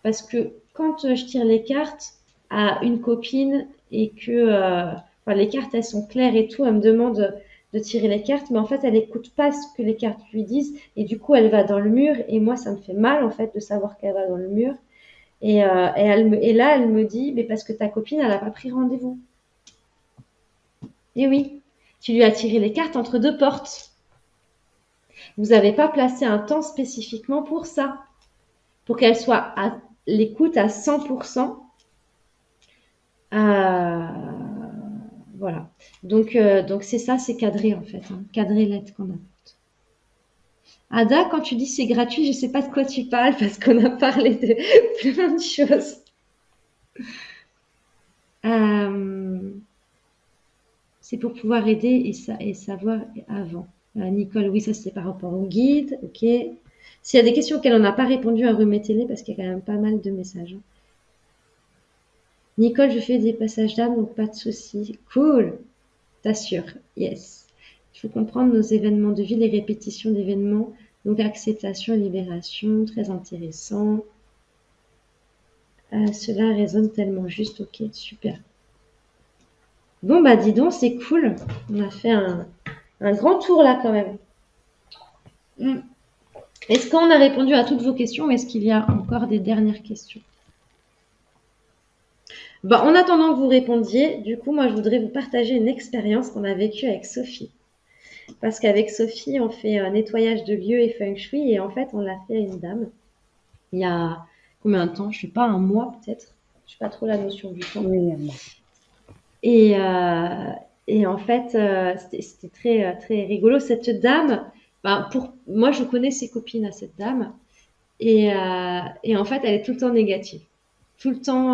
parce que quand je tire les cartes à une copine et que enfin, les cartes elles sont claires et tout, elle me demande de tirer les cartes, mais en fait elle écoute pas ce que les cartes lui disent, et du coup elle va dans le mur, et moi ça me fait mal en fait de savoir qu'elle va dans le mur, et là elle me dit, mais parce que ta copine elle a pas pris rendez-vous. Et oui, tu lui as tiré les cartes entre deux portes. Vous n'avez pas placé un temps spécifiquement pour ça, pour qu'elle soit à l'écoute à 100%. Euh, voilà. Donc c'est ça, c'est cadré en fait. Hein. Cadrer l'aide qu'on apporte. Ada, quand tu dis c'est gratuit, je ne sais pas de quoi tu parles parce qu'on a parlé de plein de choses. C'est pour pouvoir aider et savoir avant. Nicole, oui, ça c'est par rapport au guide. Ok. S'il y a des questions auxquelles on n'a pas répondu, remettez-les parce qu'il y a quand même pas mal de messages. Nicole, je fais des passages d'âme, donc pas de souci. Cool. T'assures. Yes. Il faut comprendre nos événements de vie, les répétitions d'événements. Donc acceptation et libération, très intéressant. Cela résonne tellement juste. Ok, super. Bon, bah dis donc, c'est cool. On a fait un grand tour là quand même. Est-ce qu'on a répondu à toutes vos questions ou est-ce qu'il y a encore des dernières questions? Bah, en attendant que vous répondiez, du coup, moi, je voudrais vous partager une expérience qu'on a vécue avec Sophie. Parce qu'avec Sophie, on fait un nettoyage de lieux et feng shui et en fait, on l'a fait à une dame. Il y a combien de temps? Je sais pas, un mois peut-être. Je sais pas trop la notion du temps. Oui, Et en fait, c'était très, très rigolo. Cette dame, ben, moi, je connais ses copines à cette dame. Et en fait, elle est tout le temps négative. Tout le temps,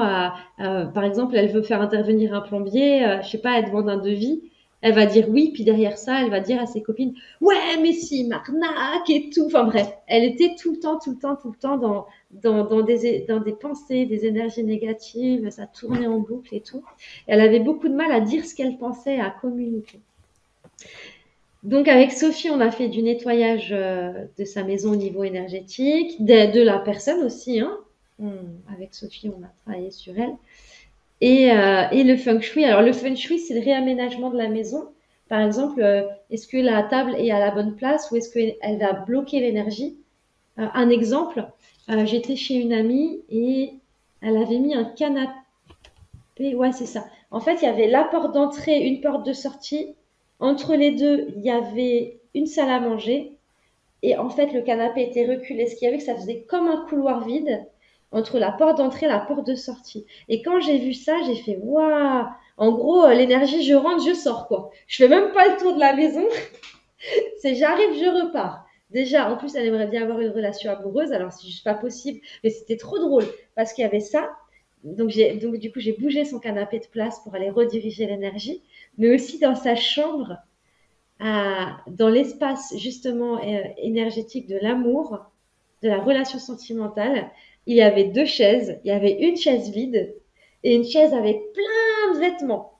par exemple, elle veut faire intervenir un plombier, je sais pas, elle demande un devis. Elle va dire oui, puis derrière ça, elle va dire à ses copines, ouais, mais si, m'arnaque et tout. Enfin bref, elle était tout le temps, tout le temps, tout le temps dans des pensées, des énergies négatives. Ça tournait en boucle et tout. Et elle avait beaucoup de mal à dire ce qu'elle pensait, à communiquer. Donc avec Sophie, on a fait du nettoyage de sa maison au niveau énergétique, de la personne aussi. Hein. Avec Sophie, on a travaillé sur elle. Et le feng shui. Alors le feng shui, c'est le réaménagement de la maison. Par exemple, est-ce que la table est à la bonne place ou est-ce qu'elle va bloquer l'énergie? Un exemple, j'étais chez une amie et elle avait mis un canapé. Ouais, c'est ça. En fait, il y avait la porte d'entrée, une porte de sortie. Entre les deux, il y avait une salle à manger. Et en fait, le canapé était reculé. Ce qui avait que ça faisait comme un couloir vide entre la porte d'entrée et la porte de sortie. Et quand j'ai vu ça, j'ai fait waouh! En gros, l'énergie, je rentre, je sors quoi. Je fais même pas le tour de la maison. C'est j'arrive, je repars. Déjà, en plus, elle aimerait bien avoir une relation amoureuse. Alors, c'est juste pas possible. Mais c'était trop drôle parce qu'il y avait ça. Donc, du coup, j'ai bougé son canapé de place pour aller rediriger l'énergie. Mais aussi dans sa chambre, dans l'espace justement énergétique de l'amour, de la relation sentimentale, il y avait deux chaises. Il y avait une chaise vide et une chaise avec plein de vêtements.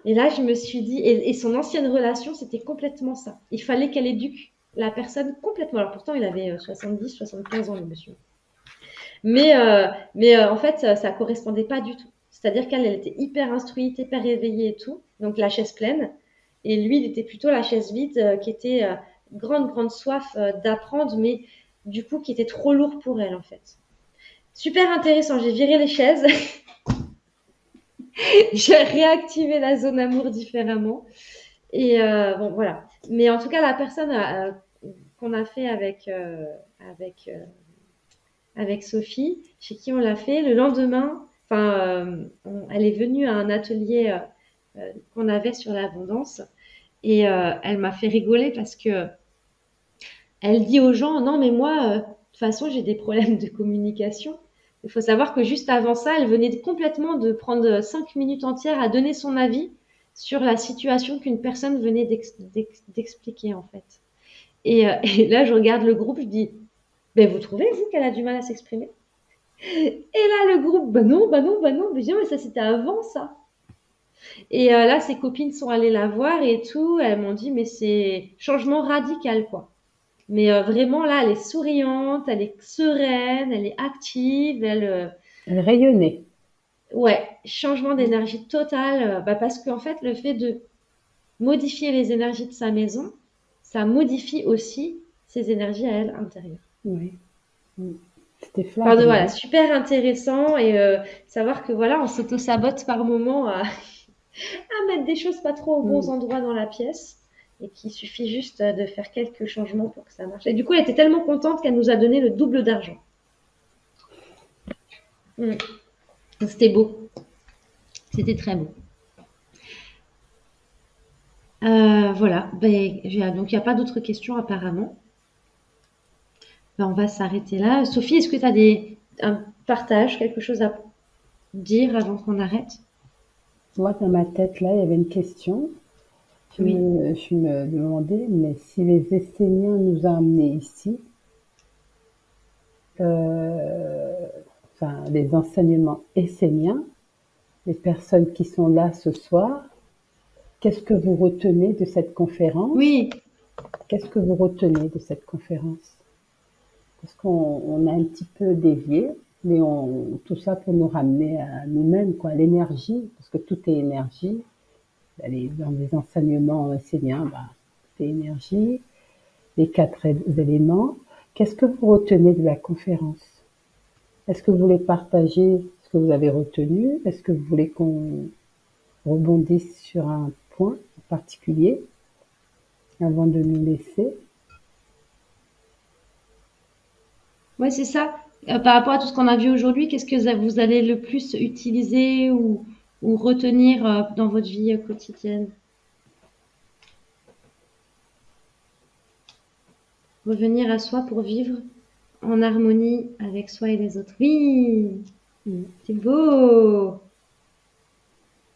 Et là, je me suis dit, et son ancienne relation, c'était complètement ça. Il fallait qu'elle éduque la personne complètement. Alors pourtant, il avait 70, 75 ans, le monsieur. Mais en fait, ça ne correspondait pas du tout. C'est-à-dire qu'elle elle était hyper instruite, hyper réveillée et tout. Donc la chaise pleine. Et lui, il était plutôt la chaise vide, qui était grande, grande soif d'apprendre, mais du coup, qui était trop lourd pour elle, en fait. Super intéressant. J'ai viré les chaises. J'ai réactivé la zone amour différemment. Et bon, voilà. Mais en tout cas, la personne qu'on a fait avec Sophie, chez qui on l'a fait, le lendemain, elle est venue à un atelier qu'on avait sur l'abondance. Et elle m'a fait rigoler parce que elle dit aux gens, non, mais moi, de toute façon, j'ai des problèmes de communication. Il faut savoir que juste avant ça, elle venait complètement de prendre 5 minutes entières à donner son avis sur la situation qu'une personne venait d'expliquer, en fait. Et là, je regarde le groupe, je dis, ben, vous trouvez, vous, qu'elle a du mal à s'exprimer? Et là, le groupe, bah non, bah non, bah non. Mais je dis, mais ça, c'était avant, ça. Et là, ses copines sont allées la voir et tout. Elles m'ont dit, mais c'est changement radical, quoi. Mais vraiment, là, elle est souriante, elle est sereine, elle est active, Elle rayonnait. ouais, changement d'énergie total. Parce qu'en fait, le fait de modifier les énergies de sa maison, ça modifie aussi ses énergies à elle intérieures. Oui. C'était Enfin, flagrant. voilà, super intéressant et savoir que voilà, on s'auto-sabote par moment à mettre des choses pas trop aux bons endroits dans la pièce et qu'il suffit juste de faire quelques changements pour que ça marche. Et du coup, elle était tellement contente qu'elle nous a donné le double d'argent. C'était beau. C'était très beau. Voilà. Donc, il n'y a pas d'autres questions apparemment. On va s'arrêter là. Sophie, est-ce que tu as un partage, quelque chose à dire avant qu'on arrête? Moi, dans ma tête, là, il y avait une question. Je me demandais, mais si les Esséniens nous ont amenés ici, enfin, les enseignements esséniens, les personnes qui sont là ce soir, qu'est-ce que vous retenez de cette conférence? Oui, Qu'est-ce que vous retenez de cette conférence? Parce qu'on a un petit peu dévié, mais tout ça pour nous ramener à nous-mêmes, quoi, l'énergie, parce que tout est énergie. Dans les enseignements esséniens, c'est énergie, les 4 éléments. Qu'est-ce que vous retenez de la conférence? Est-ce que vous voulez partager ce que vous avez retenu? Est-ce que vous voulez qu'on rebondisse sur un point en particulier avant de nous laisser? ouais, c'est ça. Par rapport à tout ce qu'on a vu aujourd'hui, qu'est-ce que vous allez le plus utiliser ou retenir dans votre vie quotidienne? Revenir à soi pour vivre en harmonie avec soi et les autres. Oui, c'est beau.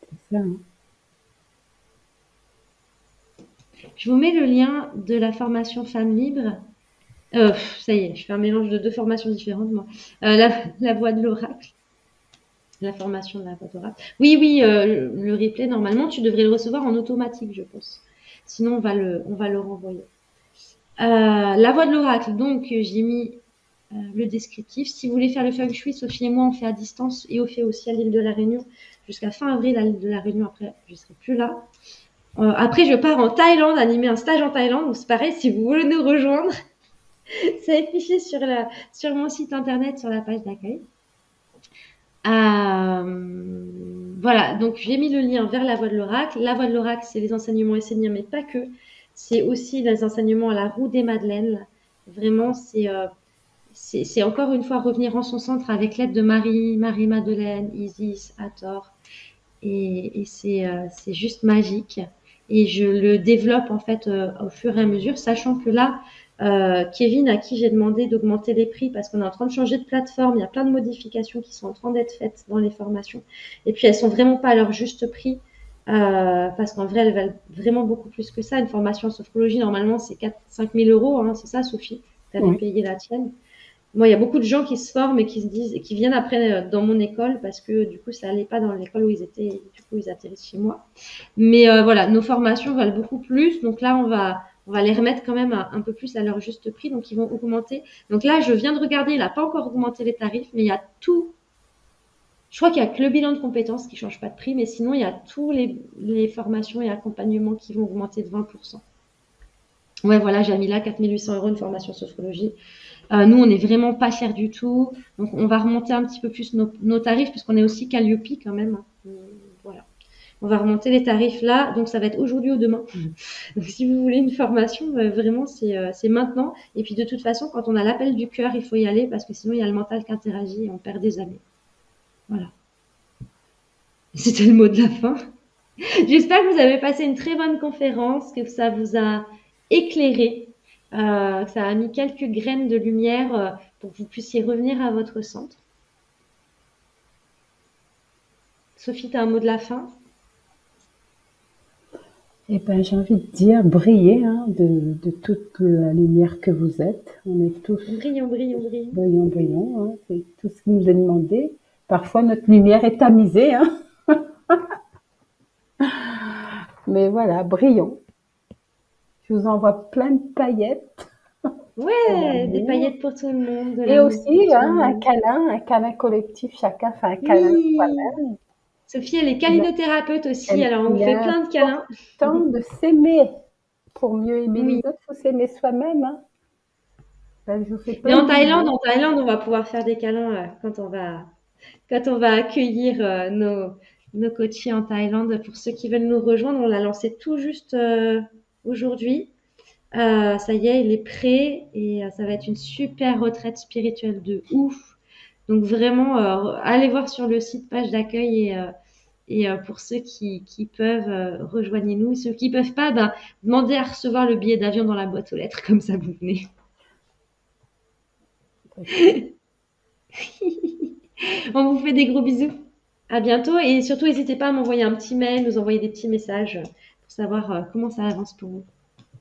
C'est ça, hein. Je vous mets le lien de la formation Femmes Libres. Ça y est, je fais un mélange de deux formations différentes, moi. La voix de l'oracle. La formation de la voix d'oracle. Oui, oui, le replay, normalement, tu devrais le recevoir en automatique, je pense. Sinon, on va le renvoyer. La voix de l'oracle, donc, j'ai mis le descriptif. Si vous voulez faire le feng shui, Sophie et moi, on fait à distance et on fait aussi à l'île de la Réunion jusqu'à fin avril à l'île de la Réunion. Après, je ne serai plus là. Après, je pars en Thaïlande, animer un stage en Thaïlande. Donc, c'est pareil, si vous voulez nous rejoindre, c'est affiché sur mon site internet, sur la page d'accueil. Voilà, donc j'ai mis le lien vers la voix de l'oracle. La voix de l'oracle, c'est les enseignements esséniens, mais pas que. C'est aussi les enseignements à la roue des Madeleines. Vraiment, c'est encore une fois revenir en son centre avec l'aide de Marie-Madeleine, Isis, Hathor. Et c'est juste magique. Et je le développe en fait au fur et à mesure, sachant que là, Kevin, à qui j'ai demandé d'augmenter les prix parce qu'on est en train de changer de plateforme, il y a plein de modifications qui sont en train d'être faites dans les formations. Et puis elles sont vraiment pas à leur juste prix. Parce qu'en vrai, elles valent vraiment beaucoup plus que ça. Une formation en sophrologie, normalement, c'est 4-5 000 euros. Hein, c'est ça, Sophie? Tu avais payé la tienne. Moi, il y a beaucoup de gens qui se forment et qui se disent, et qui viennent après dans mon école parce que du coup, ça allait pas dans l'école où ils étaient. Du coup, ils atterrissent chez moi. Mais voilà, nos formations valent beaucoup plus. Donc là, on va les remettre quand même un peu plus à leur juste prix. Donc, ils vont augmenter. Donc là, je viens de regarder, il n'a pas encore augmenté les tarifs, mais il y a tout. Je crois qu'il n'y a que le bilan de compétences qui ne change pas de prix, mais sinon, il y a tous les formations et accompagnements qui vont augmenter de 20%. Ouais, voilà, Jamila, 4 800 € une formation sophrologie. Nous, on n'est vraiment pas cher du tout. Donc, on va remonter un petit peu plus nos tarifs, puisqu'on est aussi Calliope quand même. Voilà. On va remonter les tarifs là. Donc, ça va être aujourd'hui ou demain. Donc, si vous voulez une formation, vraiment, c'est maintenant. Et puis, de toute façon, quand on a l'appel du cœur, il faut y aller, parce que sinon, il y a le mental qui interagit et on perd des années. Voilà. C'était le mot de la fin. J'espère que vous avez passé une très bonne conférence, que ça vous a éclairé, que ça a mis quelques graines de lumière pour que vous puissiez revenir à votre centre. Sophie, tu as un mot de la fin? Eh ben, j'ai envie de dire briller hein, de toute la lumière que vous êtes. On est tous Brillons, brillons, brillons. brillants, brillants. Hein, c'est tout ce qui nous est demandé. Parfois, notre lumière est tamisée. Hein. Mais voilà, brillons. Je vous envoie plein de paillettes. Ouais, des paillettes pour tout le monde. Et aussi, hein, un câlin collectif. Chacun fait un câlin soi-même. Sophie, elle est câlinothérapeute aussi, alors on vous fait plein de câlins. Temps de s'aimer. Pour mieux aimer Oui. les autres, il faut s'aimer soi-même. Hein. Ben, je vous fais Et plein en de Thaïlande, bisous. on va pouvoir faire des câlins quand on va accueillir nos coachés en Thaïlande. Pour ceux qui veulent nous rejoindre, on l'a lancé tout juste aujourd'hui. Ça y est, il est prêt et ça va être une super retraite spirituelle de ouf. Donc vraiment, allez voir sur le site page d'accueil et pour ceux qui peuvent, rejoignez-nous. Ceux qui peuvent pas, ben, demandez à recevoir le billet d'avion dans la boîte aux lettres, comme ça vous venez. On vous fait des gros bisous. À bientôt et surtout n'hésitez pas à m'envoyer un petit mail, nous envoyer des petits messages pour savoir comment ça avance pour vous.